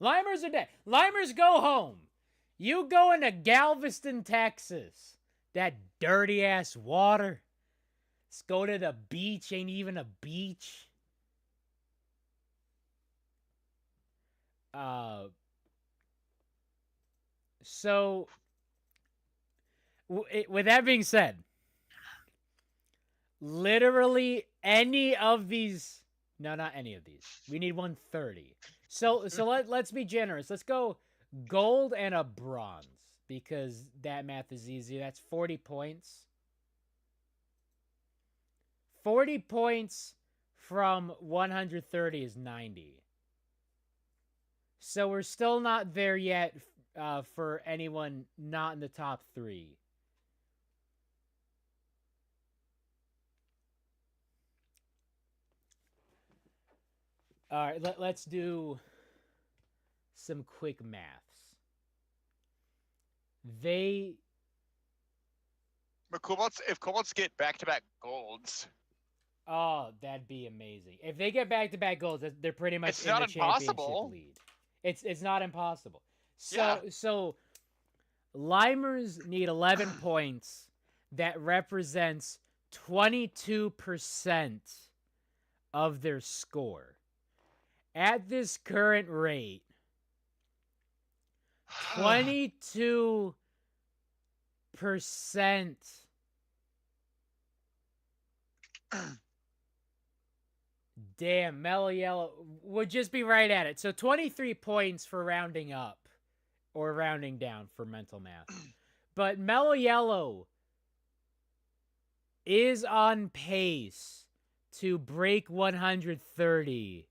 Limers are dead. Limers, go home. You go into Galveston, Texas. That dirty-ass water. Let's go to the beach. Ain't even a beach. So, with that being said, literally any of these... No, not any of these. We need 130. So let's be generous. Let's go gold and a bronze, because that math is easy. That's 40 points. 40 points from 130 is 90. So we're still not there yet for anyone not in the top 3. All right, let's do some quick maths. If Cobalts get back-to-back golds. Oh, that'd be amazing. If they get back-to-back golds, they're pretty much in the championship lead. It's not impossible. So Limers need 11 points. That represents 22% of their score. At this current rate, 22% damn, Mellow Yellow would just be right at it. So 23 points for rounding up or rounding down for mental math. But Mellow Yellow is on pace to break 130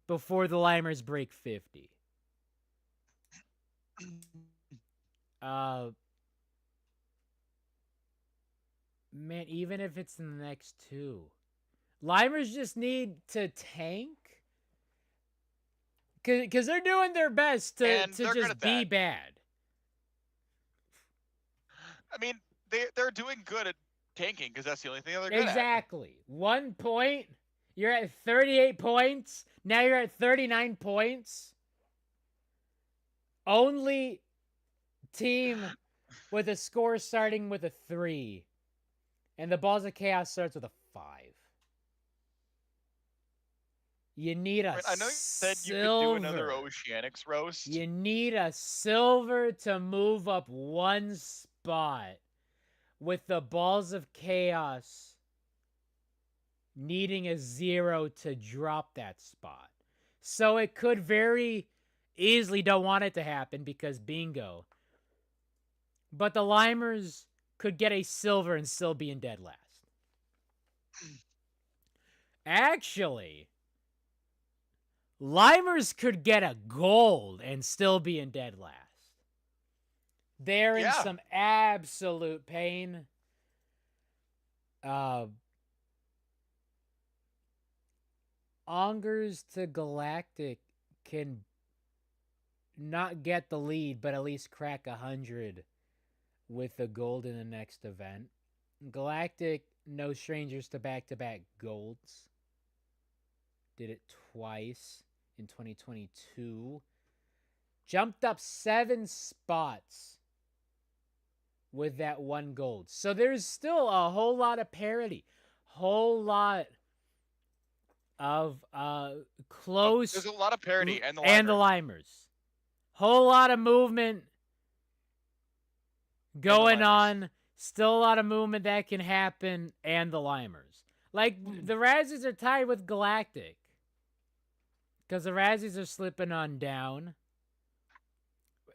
before the Limers break 50. Man, even if it's in the next 2. Limers just need to tank. Because they're doing their best to just be bad. I mean, they're doing good at tanking because that's the only thing they're good at. Exactly. 1 point. You're at 38 points. Now you're at 39 points. Only team with a score starting with a 3. And the Balls of Chaos starts with a 5. You need a silver. I know you said you could do another Oceanics roast. You need a silver to move up 1 spot, with the Balls of Chaos needing a 0 to drop that spot. So it could very easily, don't want it to happen because bingo. But the Limers could get a silver and still be in dead last. Actually, Limers could get a gold and still be in dead last. They're in some absolute pain. Ongers to Galactic can not get the lead, but at least crack 100 with the gold in the next event. Galactic, no strangers to back-to-back golds. Did it twice in 2022. Jumped up 7 spots with that 1 gold. So there's still a whole lot of parity. Whole lot of close. There's a lot of parity and the Limers. Whole lot of movement going on. Still a lot of movement that can happen, and the Limers. Like, the Razzies are tied with Galactic. Because the Razzies are slipping on down.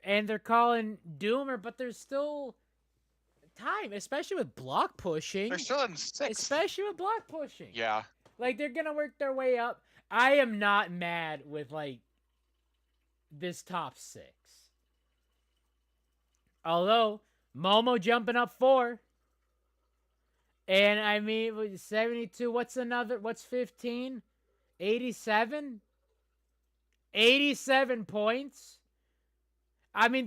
And they're calling Doomer, but there's still time, especially with block pushing. They're still in 6th. Especially with block pushing. Yeah. Like, they're gonna work their way up. I am not mad with, like, this top 6. Although, Momo jumping up 4. And, I mean, 72, what's 15? 87? 87 points? I mean,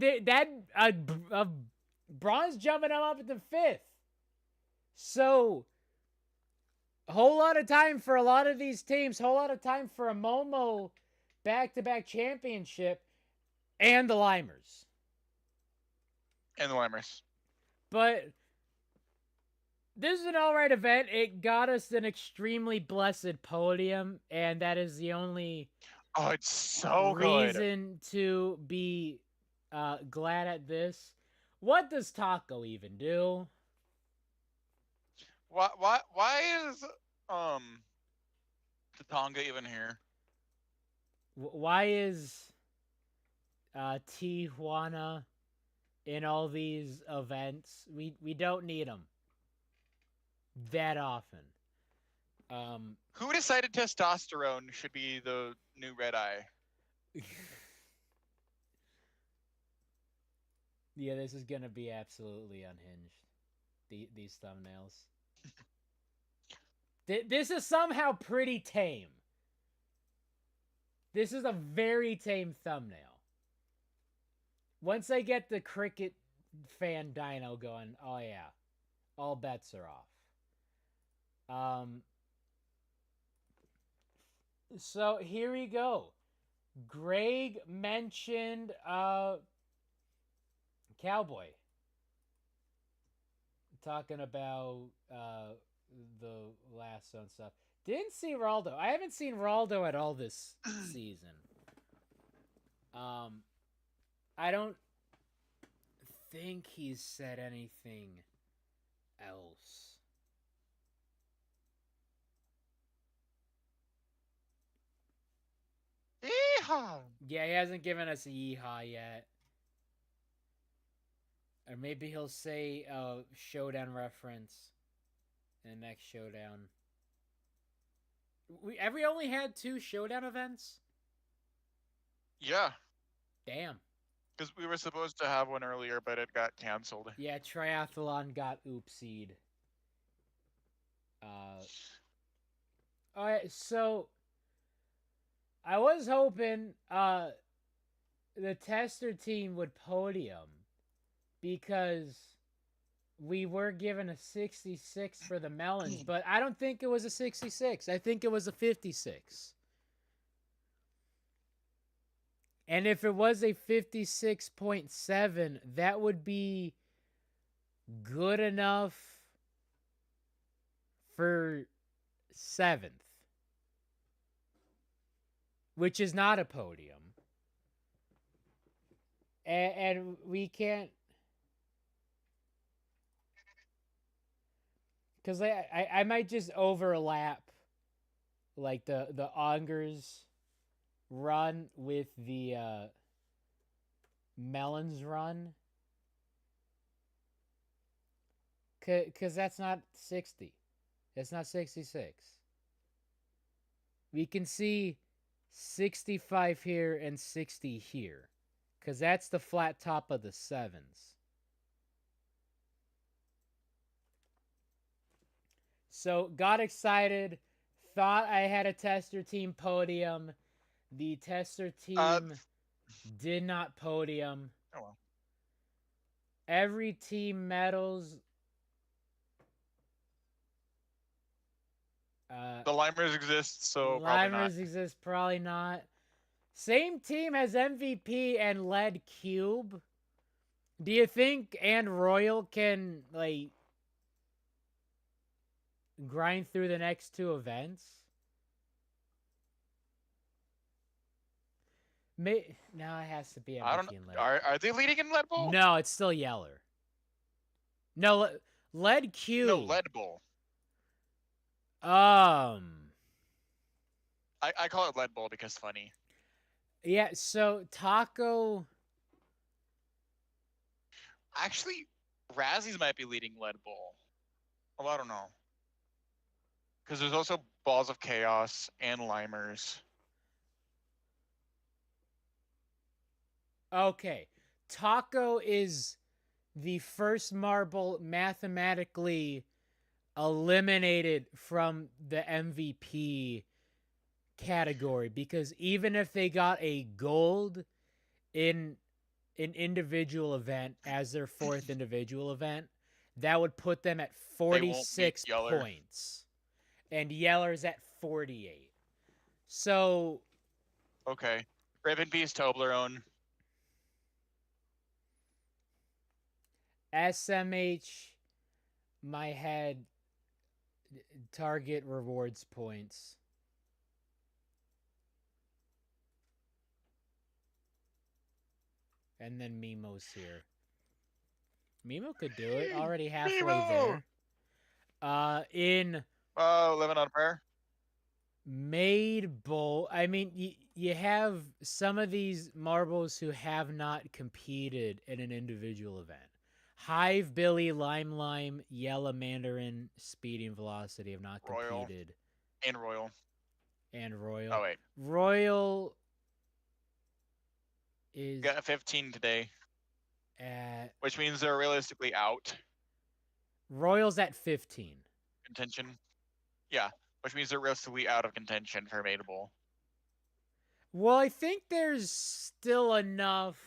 Braun's jumping up at the 5th. So, a whole lot of time for a lot of these teams. Whole lot of time for a Momo back-to-back championship and the Limers. But this is an alright event. It got us an extremely blessed podium, and that is the only it's so good. reason to be glad at this. What does Taco even do? Why is Tatonga even here? Why is Tijuana in all these events? We don't need them that often. Who decided testosterone should be the new red eye? Yeah, this is gonna be absolutely unhinged. These thumbnails. This is somehow pretty tame. This is a very tame thumbnail. Once I get the cricket fan dino going, oh yeah, all bets are off. So here we go. Greg mentioned Cowboy. Talking about the Lasso and stuff. Didn't see Raldo. I haven't seen Raldo at all this season. I don't think he's said anything else. Yeehaw! Yeah, he hasn't given us a yeehaw yet. Or maybe he'll say showdown reference in the next showdown. Have we only had 2 showdown events? Yeah. Damn. Because we were supposed to have one earlier, but it got canceled. Yeah, triathlon got oopsied. Alright, so I was hoping the tester team would podium because we were given a 66 for the melons, but I don't think it was a 66. I think it was a 56. And if it was a 56.7, that would be good enough for 7th, which is not a podium. And we can't, because I might just overlap like the Ongers run with the melons run, because that's not 60. That's not 66. We can see 65 here and 60 here, because that's the flat top of the 7s. So got excited, thought I had a tester team podium. The tester team did not podium. Oh well. Every team medals. The Limers exist, so Limers probably not. exist, probably not. Same team has MVP and Lead Cube. Do you think and Royal can like grind through the next 2 events? No, it has to be MVP I don't and Lead. Are they leading in Lead Bull? No, it's still Yeller. No, Lead Cube. No, Lead Bull. I call it Lead Bull because funny. Yeah, so Taco. Actually, Razzies might be leading Lead Bowl. Well, I don't know. Because there's also Balls of Chaos and Limers. Okay. Taco is the first marble mathematically eliminated from the MVP category, because even if they got a gold in an individual event as their fourth individual event, that would put them at 46 Yeller. points. And Yeller's at 48. So... Okay. Rip in peace, Toblerone. SMH, my head, target rewards points. And then Mimo's here. Mimo could do it. Already halfway Mimo! there. In... Living on a prayer. Made Bowl, I mean, you have some of these marbles who have not competed in an individual event. Hive, Billy, Lime, Yellow Mandarin, Speedy, and Velocity have not competed. And Royal. Oh, wait. Royal is... Got a 15 today. Which means they're realistically out. Royal's at 15. Contention. Yeah. Which means they're realistically out of contention for Made Bowl. Well, I think there's still enough.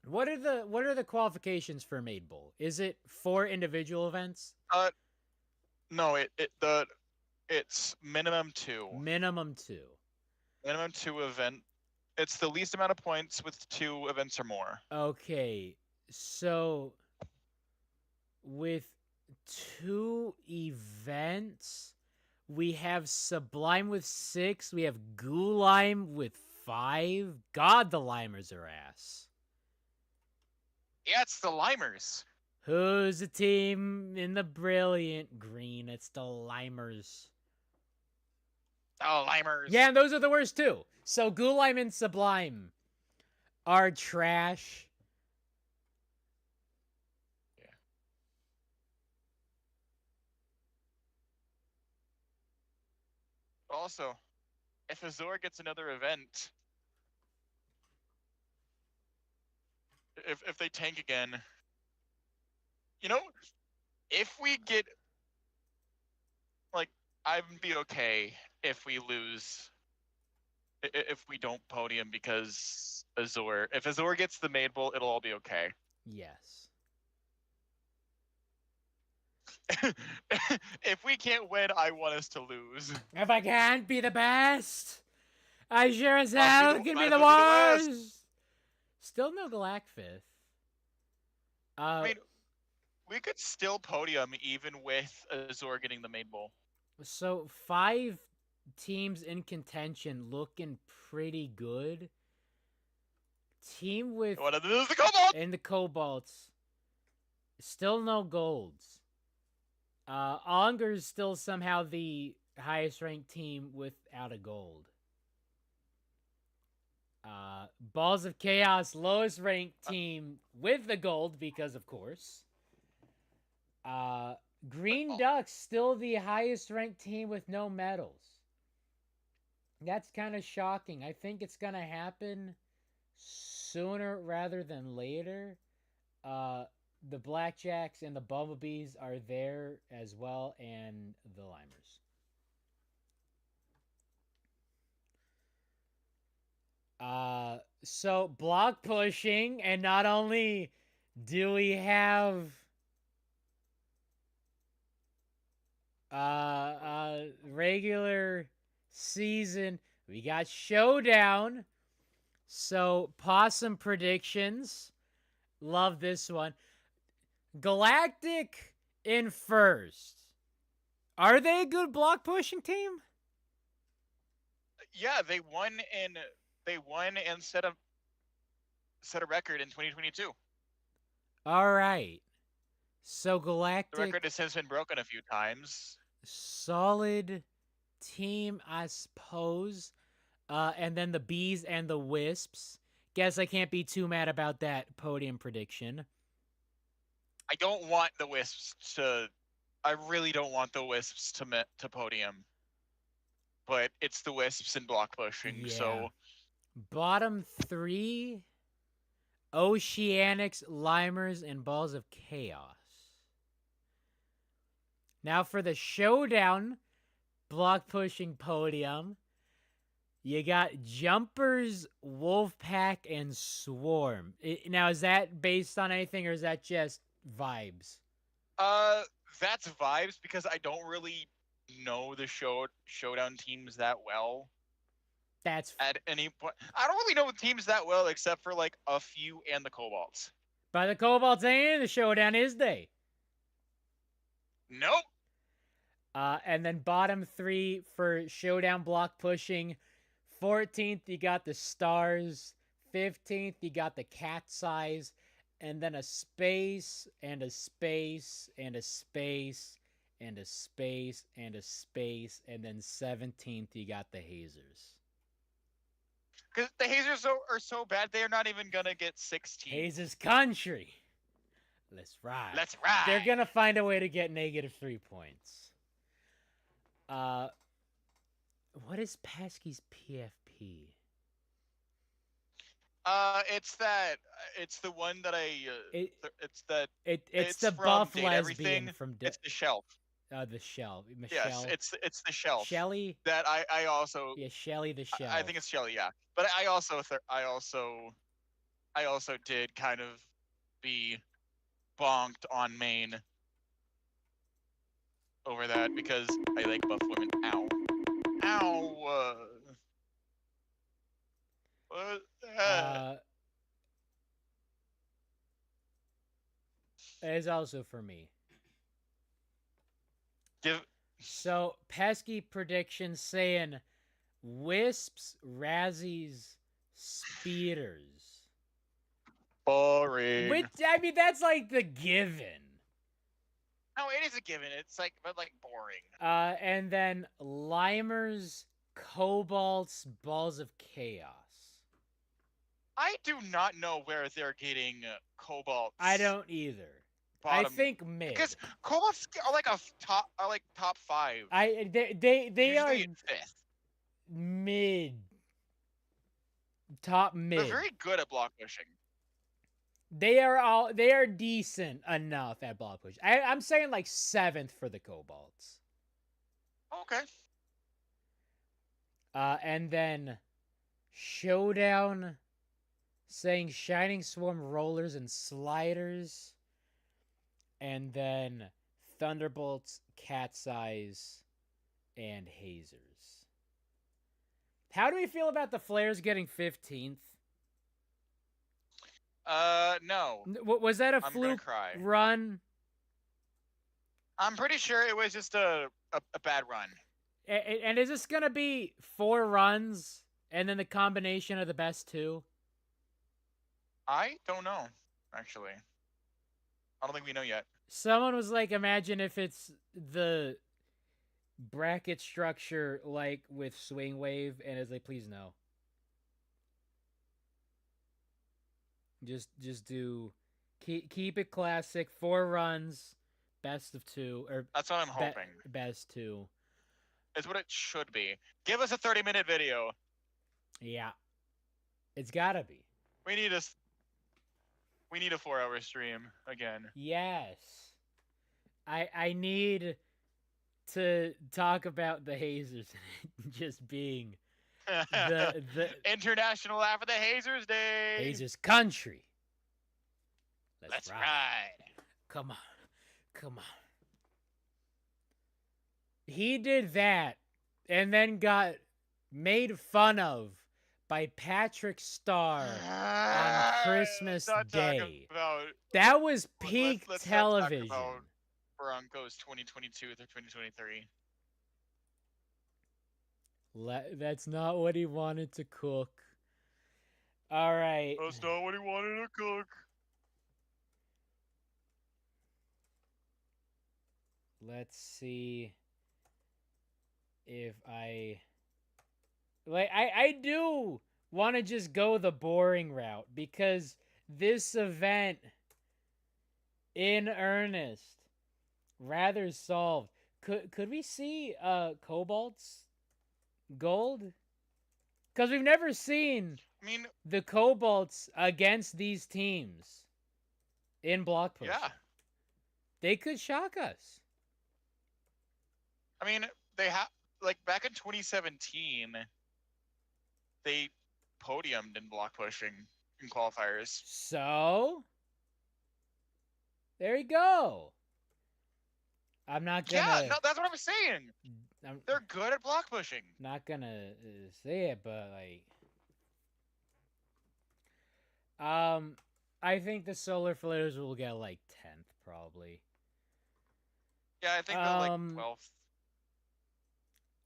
What are the qualifications for Made Bowl? Is it 4 individual events? No, it's minimum 2. Minimum 2. Minimum 2 event. It's the least amount of points with 2 events or more. Okay, so with 2 events, we have Sublime with 6. We have Ghoulime with 5. God, the Limers are ass. Yeah, it's the Limers. Who's the team in the brilliant green? It's the Limers. Oh, Limers. Yeah, and those are the worst too. So Ghoulime and Sublime are trash. Yeah. Also, if Azor gets another event, if they tank again, you know, if we get, like, I'd be okay if we lose, if we don't podium, because if Azor gets the Made Bowl, it'll all be okay. Yes. If we can't win, I want us to lose. If I can't be the best, I sure as hell can be the worst. worst. Still no Galacfifth. I mean, we could still podium even with Azor getting the Made Bowl. So 5 teams in contention, looking pretty good. Team with... One of them is the Cobalt! And the Cobalts. Still no golds. Onger's still somehow the highest ranked team without a gold. Balls of Chaos, lowest ranked team with the gold, because of course. Green Ducks, still the highest ranked team with no medals. That's kind of shocking. I think it's going to happen sooner rather than later. The Blackjacks and the Bumblebees are there as well, and the Limers. So block pushing, and not only do we have regular season, we got Showdown. So Possum predictions. Love this one. Galactic in first. Are they a good block pushing team? Yeah, they won and set a record in 2022. All right. So Galactic, the record has since been broken a few times. Solid team, I suppose. And then the Bees and the Wisps. Guess I can't be too mad about that podium prediction. don't want the Wisps to. I really don't want the Wisps to podium. But it's the Wisps and block pushing, Yeah. so Bottom 3, Oceanics, Limers, and Balls of Chaos. Now for the showdown block pushing podium, you got Jumpers, Wolfpack, and Swarm. Now, is that based on anything, or is that just vibes? That's vibes because I don't really know the showdown teams that well. That's At any point, I don't really know the teams that well except for like a few and the Cobalts. By the Cobalts ain't in the showdown, is they? Nope. And then bottom 3 for showdown block pushing. 14th, you got the Stars. 15th, you got the Cat's Eyes. And then a space, and a space, and a space, and a space, and a space. And then 17th, you got the Hazers. Because the Hazers are so bad, they are not even going to get 16. Hazers country. Let's ride. Let's ride. They're going to find a way to get -3 points. What is Pesky's PFP? It's the one that it's the buff Date lesbian Everything. from It's the shelf. the Shell. Michelle. Yes, it's the shelf. Shelly. That I also. Yeah, Shelly the Shell. I think it's Shelly, yeah. But I also did kind of be bonked on main over that because I like buff women. Ow. Ow. It's also for me. Give. So, pesky prediction saying Wisps, Razzies, Speeders. Boring. Which, I mean, that's like the given. No, it is a given. It's like, but like boring. And then Limers, Cobalts, Balls of Chaos. I do not know where they're getting Cobalts. I don't either. Bottom. I think mid. Because Cobalts are like top 5. They are Usually 5th. mid. Top mid. They're very good at block pushing. They are decent enough at block push. I'm saying like 7th for the Cobalts. Okay. And then Showdown saying Shining Swarm, Rollers, and Sliders. And then Thunderbolts, Cat's Eyes, and Hazers. How do we feel about the Flares getting 15th? No. Was that a I'm fluke cry. run? I'm pretty sure it was just a bad run. And is this going to be 4 runs and then the combination of the best 2? I don't know, actually. I don't think we know yet. Someone was like, imagine if it's the bracket structure like with Swing Wave, and it's like, please no. Just do keep it classic. 4 runs, best of 2, or that's what I'm hoping. Best 2. It's what it should be. Give us a 30-minute video. Yeah, it's gotta be. We need a 4-hour stream again. Yes, I need to talk about the Hazers just being the International Laugh of the Hazers Day. Hazers country. Let's ride. Come on. He did that and then got made fun of by Patrick Starr on Christmas Day. That was peak television. Let's not talk about Broncos 2022 through 2023. That's not what he wanted to cook. All right. That's not what he wanted to cook. Let's see if I do want to just go the boring route because this event In earnest. Rather solved. Could we see Cobalt's gold? Because we've never seen I mean, the Cobalts against these teams in block pushing. yeah. They could shock us. I mean, they have like back in 2017, they podiumed in block pushing in qualifiers. So there you go. I'm not gonna. Yeah, no, that's what I'm saying. They're good at block pushing. Not gonna say it, but I think the Solar Flares will get like 10th probably. Yeah, I think they're like 12th.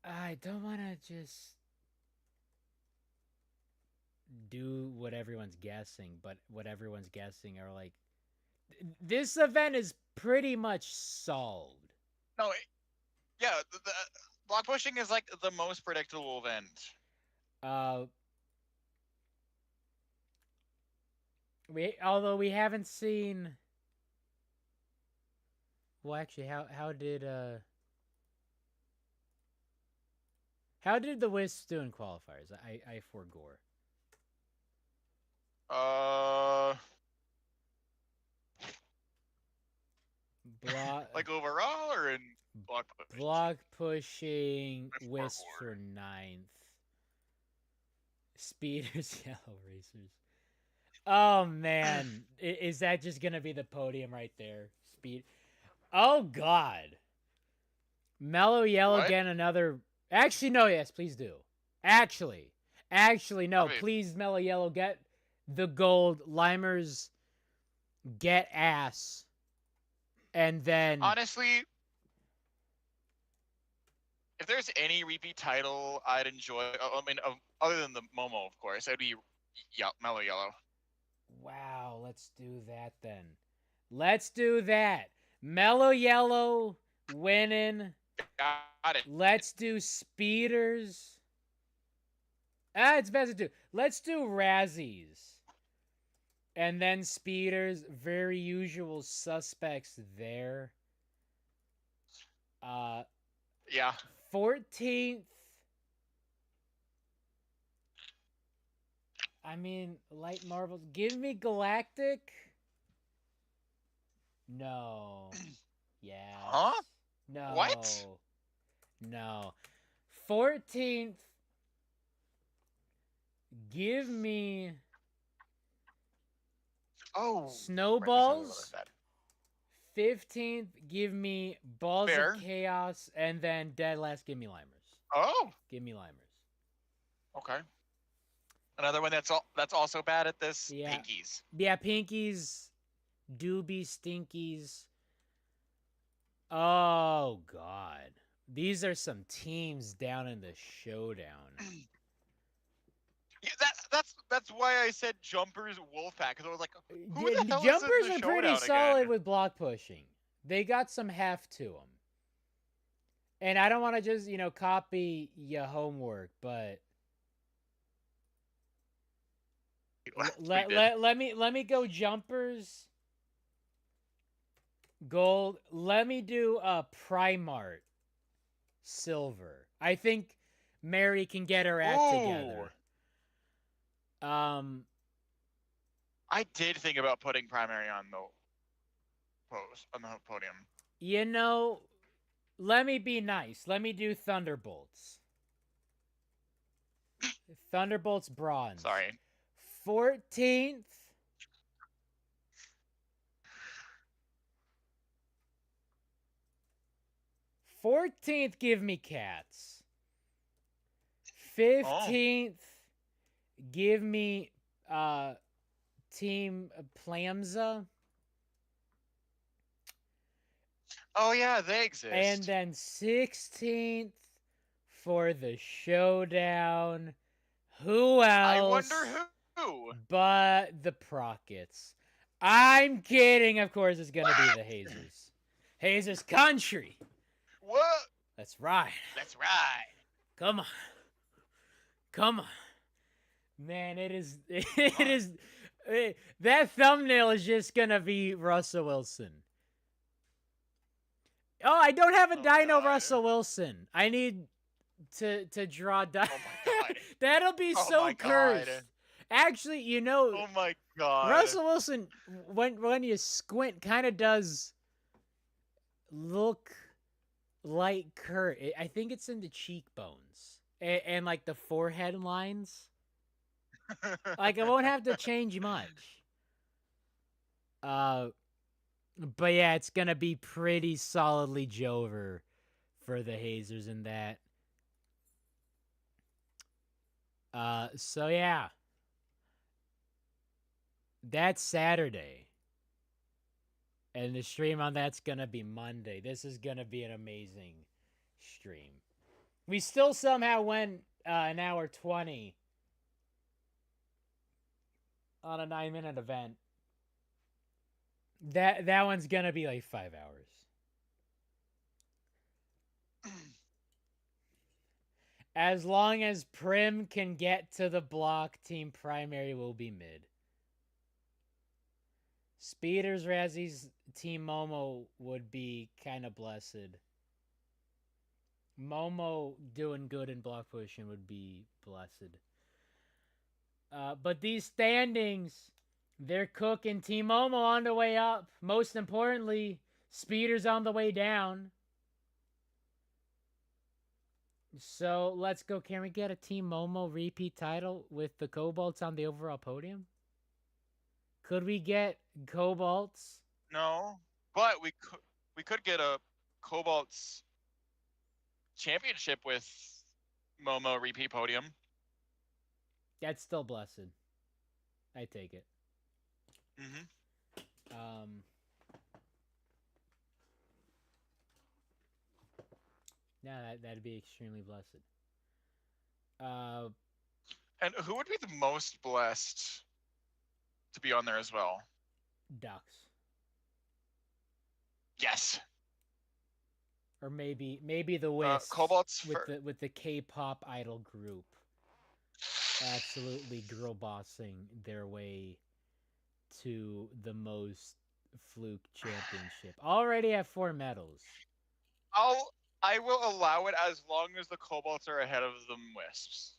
I don't want to just do what everyone's guessing, but what everyone's guessing are like this event is pretty much solved. No, yeah, the block pushing is like the most predictable event. Although we haven't seen. Well, actually, how did the Wisps do in qualifiers? I forgore. Like overall or in block pushing? Block pushing Wisps for 9th. Speeders, Yellow Racers. Oh man, is that just gonna be the podium right there? Speed. Oh god. Mellow Yellow What? again. Another. Actually, no. Yes, please do. Actually, no. Please, Mellow Yellow, get the gold. Limers, get ass. And then Honestly, if there's any repeat title I'd enjoy, I mean, other than the Momo, of course, it'd be Mellow Yellow. Wow, let's do that then. Let's do that. Mellow Yellow winning. Got it. Let's do Speeders. It's best to do. Let's do Razzies. And then Speeders. Very usual suspects there. Yeah. 14th. I mean, Light Marvels. Give me Galactic. No. Yeah. Huh? No. What? No. 14th. Give me Snowballs. 15th, give me Balls Fair. of Chaos, and then dead last, give me Limers. Oh. Give me Limers. Okay. Another one that's also bad at this. Yeah. Pinkies. Yeah, Pinkies, Doobie, Stinkies. Oh god, these are some teams down in the showdown. Yeah, that's why I said Jumpers Wolfpack, because I was like, who the hell Jumpers is in the are pretty showdown solid again? with block pushing. They got some heft to them. And I don't want to just, copy your homework, but let me go Jumpers. Gold. Let me do a Primart silver. I think Mary can get her act together. I did think about putting Primary on the podium. Let me be nice. Let me do Thunderbolts. Thunderbolts bronze. Sorry. 14th. Give me Cats. 15th. Give me Team Plamza. Oh yeah, they exist. And then 16th for the showdown. Who else? I wonder who. But the Prockets. I'm kidding. Of course, it's gonna be the Hazers. Hazers country. What? That's right. That's right. Come on. Man, it is That thumbnail is just gonna be Russell Wilson. Oh, I don't have a Dino God. Russell Wilson. I need to draw Dino. Oh my God. That'll be Oh so my cursed. God. Actually, you know, Oh my God. Russell Wilson, when you squint, kind of does look like Kurt. I think it's in the cheekbones and like the forehead lines. Like it won't have to change much. But yeah, it's gonna be pretty solidly Jover for the Hazers in that. So yeah. That's Saturday. And the stream on that's gonna be Monday. This is gonna be an amazing stream. We still somehow went an hour 20 on a 9-minute event. That one's gonna be like 5 hours. As long as Prim can get to the block, Team Primary will be mid. Speeders, Razzies, Team Momo would be kind of blessed. Momo doing good in block pushing would be blessed. But these standings, they're cooking. Team Momo on the way up. Most importantly, Speeders on the way down. So let's go. Can we get a Team Momo repeat title with the Cobalts on the overall podium? Could we get Cobalts? No, but we could get a Cobalt's championship with Momo repeat podium. That's still blessed. I take it. Mm-hmm. Yeah, that'd be extremely blessed. And who would be the most blessed to be on there as well? Ducks. Yes. Or maybe the Wisps Cobalt's with the K-pop idol group. Absolutely girl bossing their way to the most fluke championship. Already have 4 medals. I will allow it as long as the Cobalts are ahead of the Wisps.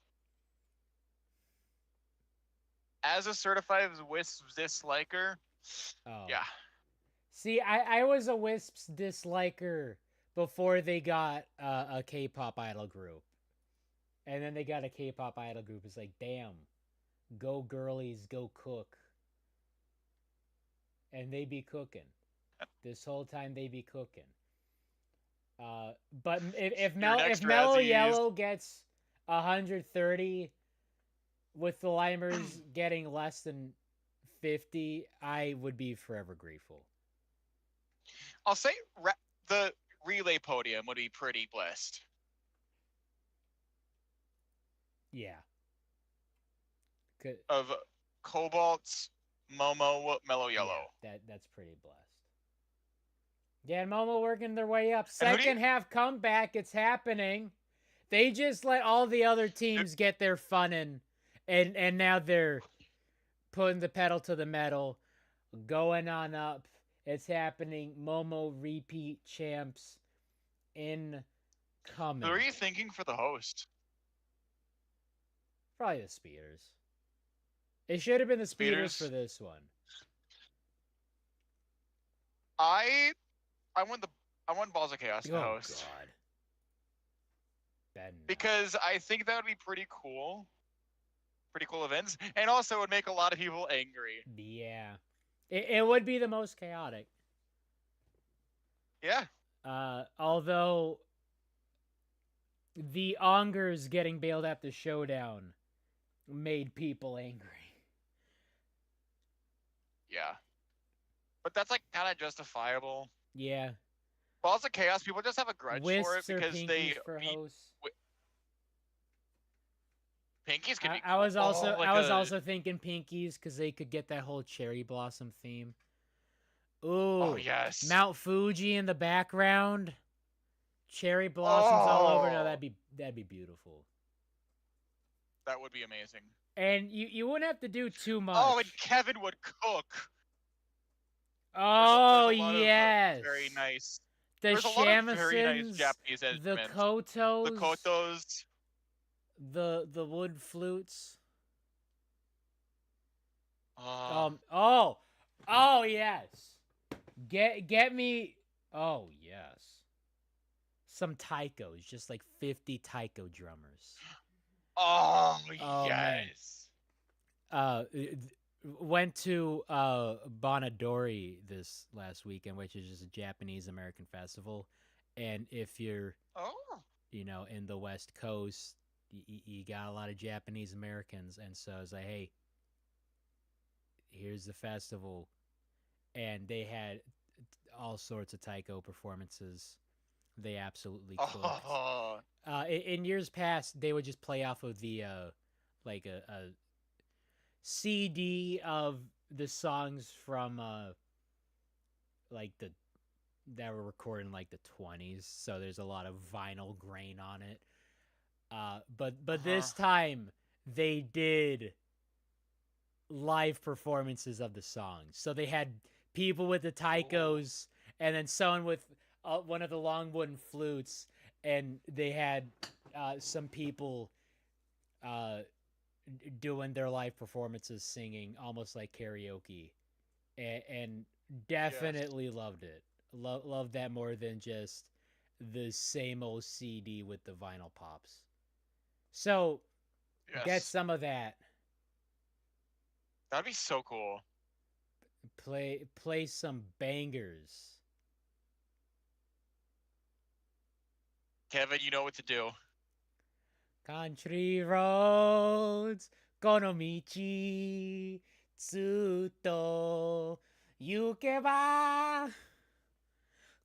As a certified Wisps disliker, yeah. See, I was a Wisps disliker before they got a K-pop idol group. And then they got a K-pop idol group. It's like, damn, go girlies, go cook. And they be cooking. This whole time they be cooking. But if Mellow Yellow gets 130 with the Limers getting less than 50, I would be forever grateful. I'll say the relay podium would be pretty blessed. Yeah. Of Cobalts, Momo, Mellow Yellow. Yeah, that's pretty blessed. Yeah, and Momo working their way up. Second half comeback, it's happening. They just let all the other teams get their fun in, and now they're putting the pedal to the metal, going on up. It's happening. Momo repeat champs incoming. Who are you thinking for the host? Probably the Speeders. It should have been the Speeders for this one. I want Balls of Chaos to host. God. Because I think that would be pretty cool. Pretty cool events. And also it would make a lot of people angry. Yeah. It would be the most chaotic. Yeah. Although the Ongers getting bailed at the showdown made people angry. Yeah. But that's like kind of justifiable. Yeah. Balls of Chaos, people just have a grudge for it because they for hosts. Pinkies could be I was also thinking Pinkies because they could get that whole cherry blossom theme. Ooh. Oh yes. Mount Fuji in the background. Cherry blossoms all over. No, that'd be beautiful. That would be amazing. And you wouldn't have to do too much. Oh, and Kevin would cook. Oh, there's a lot yes. of very nice. The There's a lot of very nice shamisen, Japanese the instruments. kotos, The kotos. the wood flutes. Oh, Oh yes. Get me. Oh yes. Some taikos, just like 50 taiko drummers. oh man. yes. Went to Bonadori this last weekend, which is just a Japanese American festival. And if you're, Oh. in the West Coast, you got a lot of Japanese Americans. And so I was like, hey, here's the festival. And they had all sorts of taiko performances. They absolutely cooked. Oh. In years past, they would just play off of the like a CD of the songs from like that were recorded in like the 20s. So there's a lot of vinyl grain on it. But this time they did live performances of the songs. So they had people with the taikos and then someone with one of the long wooden flutes, and they had some people doing their live performances, singing almost like karaoke, and definitely loved it. Loved that more than just the same old CD with the vinyl pops. So get some of that. That'd be so cool. Play some bangers. Kevin, you know what to do. Country roads, この道ずっと行けば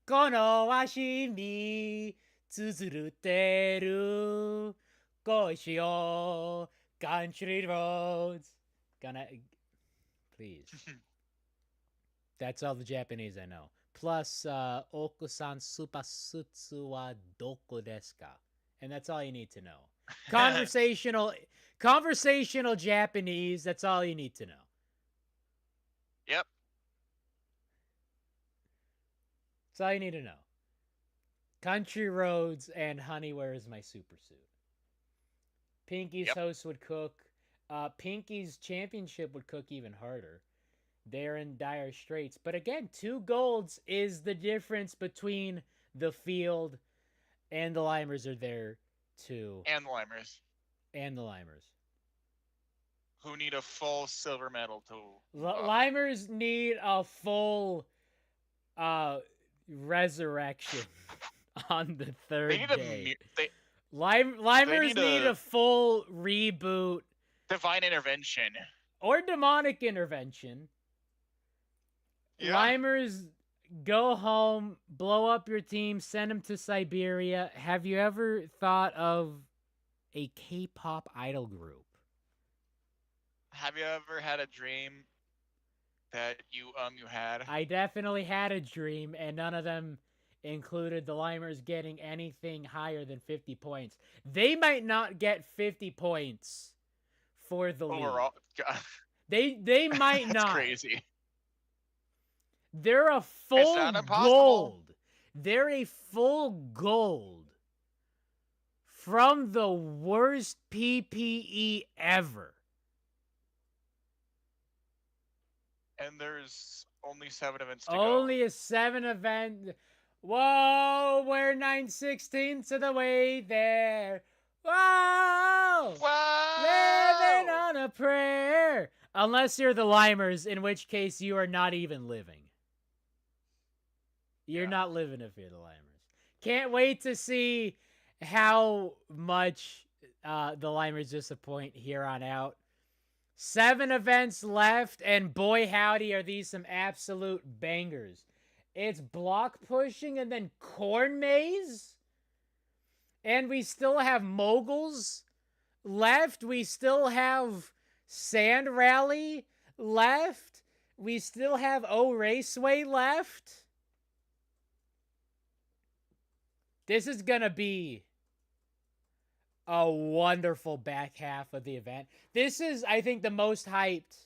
この足に綴ってるこうしよう Country roads. Please. That's all the Japanese I know. Plus, Oku-san supasutsu wa doko desu ka? And that's all you need to know. Conversational Japanese, that's all you need to know. Yep. That's all you need to know. Country roads and honey, where is my super suit? Pinky's host would cook. Pinky's championship would cook even harder. They're in dire straits. But again, 2 golds is the difference between the field, and the Limers are there too. And the Limers. And the Limers. Who need a full silver medal to... Limers need a full resurrection on the 3rd day. Limers need a full reboot. Divine intervention. Or demonic intervention. Yeah. Limers, go home, blow up your team, send them to Siberia. Have you ever thought of a K-pop idol group? Have you ever had a dream that you had? I definitely had a dream, and none of them included the Limers getting anything higher than 50 points. They might not get 50 points for the overall. They might That's not. Crazy. They're a full gold. They're a full gold from the worst PPE ever. And there's only 7 events to go. Only a 7 event. Whoa, we're 9/16 of the way there. Whoa! Living on a prayer. Unless you're the Limers, in which case you are not even living. You're not living if you're the Limers. Can't wait to see how much the Limers disappoint here on out. 7 events left, and boy howdy are these some absolute bangers. It's block pushing and then corn maze. And we still have moguls left. We still have sand rally left. We still have O Raceway left. This is going to be a wonderful back half of the event. This is, I think, the most hyped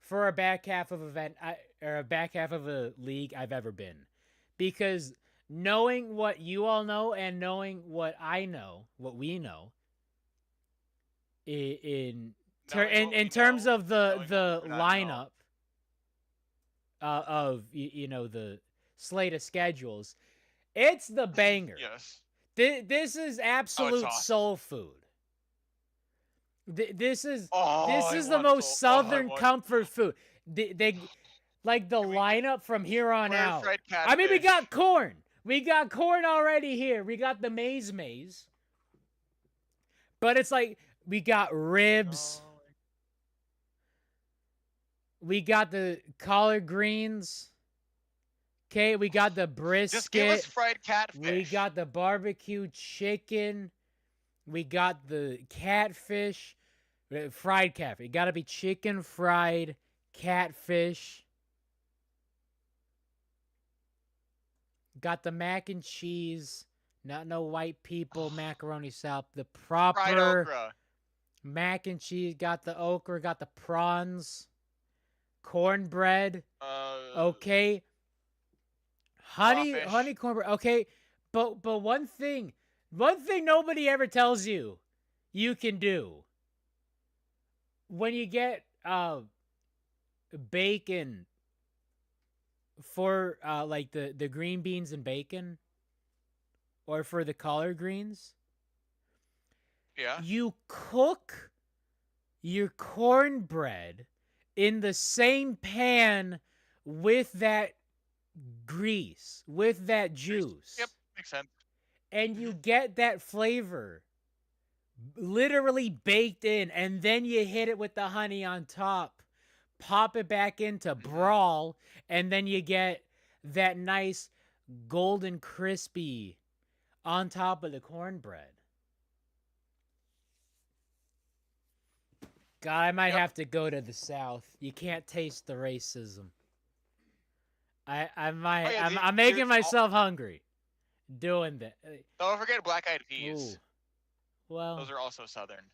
for a back half of event or a back half of a league I've ever been, because knowing what you all know and knowing what I know, what we know, in terms of the lineup of the slate of schedules, it's the banger. Yes. This is absolute awesome. soul food. This is Oh, the most southern comfort food. They like the we lineup from here on Where's out. fried I mean, we catfish? got corn. We got corn already here. We got the maize. But it's like we got ribs. Oh. We got the collard greens. Okay, we got the brisket. Just give us fried catfish. We got the barbecue chicken. We got the catfish. Fried catfish. It got to be chicken fried catfish. Got the mac and cheese. Not no white people macaroni salad. The proper fried okra. mac and cheese. Got the okra. Got the prawns. Cornbread. Okay. Honey cornbread. Okay. But one thing nobody ever tells you can do when you get bacon for like the green beans and bacon, or for the collard greens. Yeah. You cook your cornbread in the same pan with that grease, with that juice. Yep, makes sense. And you get that flavor literally baked in, and then you hit it with the honey on top, pop it back into brawl, and then you get that nice golden crispy on top of the cornbread. God, I might have to go to the South. You can't taste the racism. I might. Oh, yeah, I'm making myself hungry doing that. Don't forget black-eyed peas. Ooh. Well, those are also southern.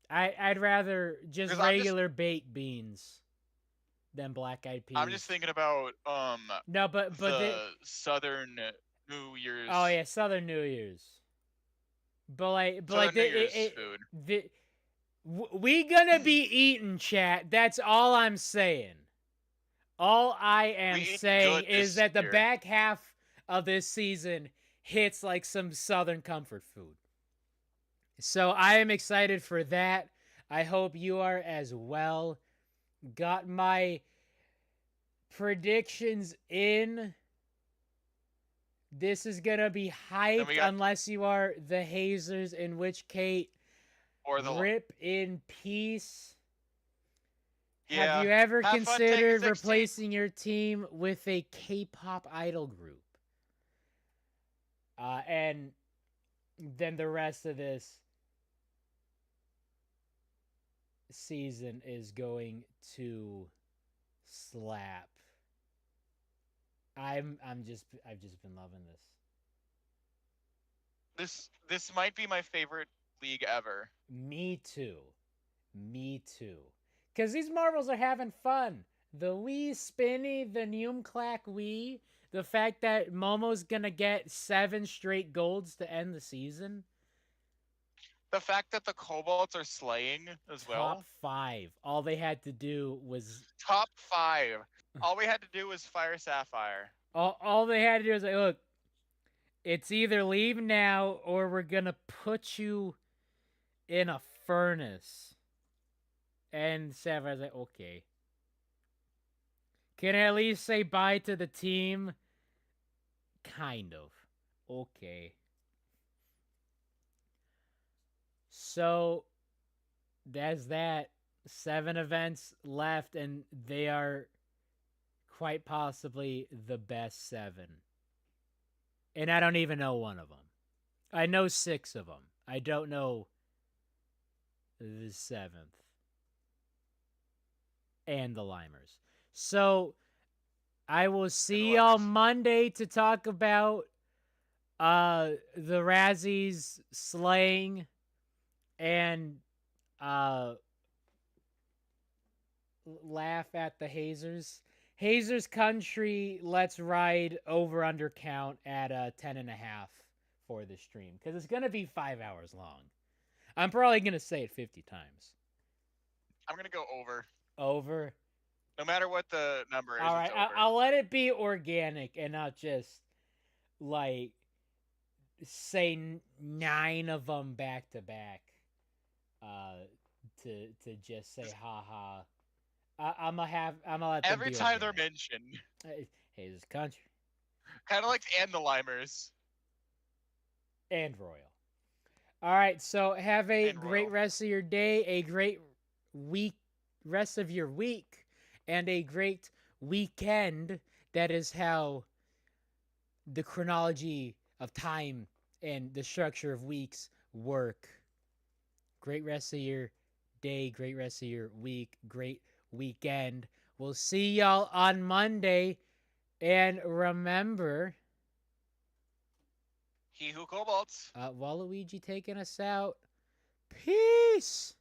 I'd rather just regular baked beans than black-eyed peas. I'm just thinking about no, but the Southern New Year's. Oh yeah, Southern New Year's. But like food. We gonna be eating, chat. That's all I'm saying. All I am saying is that the back half of this season hits like some Southern comfort food. So I am excited for that. I hope you are as well. Got my predictions in. This is gonna be hyped unless you are the Hazers, in which case, or the rip in peace. Yeah. Have you ever considered replacing your team with a K-pop idol group? And then the rest of this season is going to slap. I've just been loving this. This might be my favorite league ever. Me too. Because these marbles are having fun. The wee spinny, the Neumclack wee, the fact that Momo's gonna get 7 straight golds to end the season. The fact that the Kobolds are slaying as well. Top 5. All they had to do was... Top 5. All we had to do was fire Sapphire. All they had to do was like, look, it's either leave now or we're gonna put you in a furnace. And Sapphire's like, okay. Can I at least say bye to the team? Kind of. Okay. So, that's that. 7 events left, and they are quite possibly the best 7. And I don't even know one of them. I know 6 of them. I don't know the 7th. And the Limers. So, I will see y'all Monday to talk about The Razzies slaying and laugh at the hazers. Hazers Country, let's ride over under count at 10.5 for the stream because it's gonna be 5 hours long. I'm probably gonna say it 50 times. I'm gonna go over. Over. No matter what the number is. All right, it's over. I'll let it be organic and not just like say 9 of them back to back. To just say ha. I'm gonna let them every be time they're organic. mentioned. Hey, this country Kind of like and the Limers. and Royal. All right, so have a And great Royal. rest of your day, a great rest of your week, and a great weekend. That is how the chronology of time and the structure of weeks work. Great rest of your day, great rest of your week, great weekend. We'll see y'all on Monday. And remember, He who cobalts. Waluigi taking us out. Peace.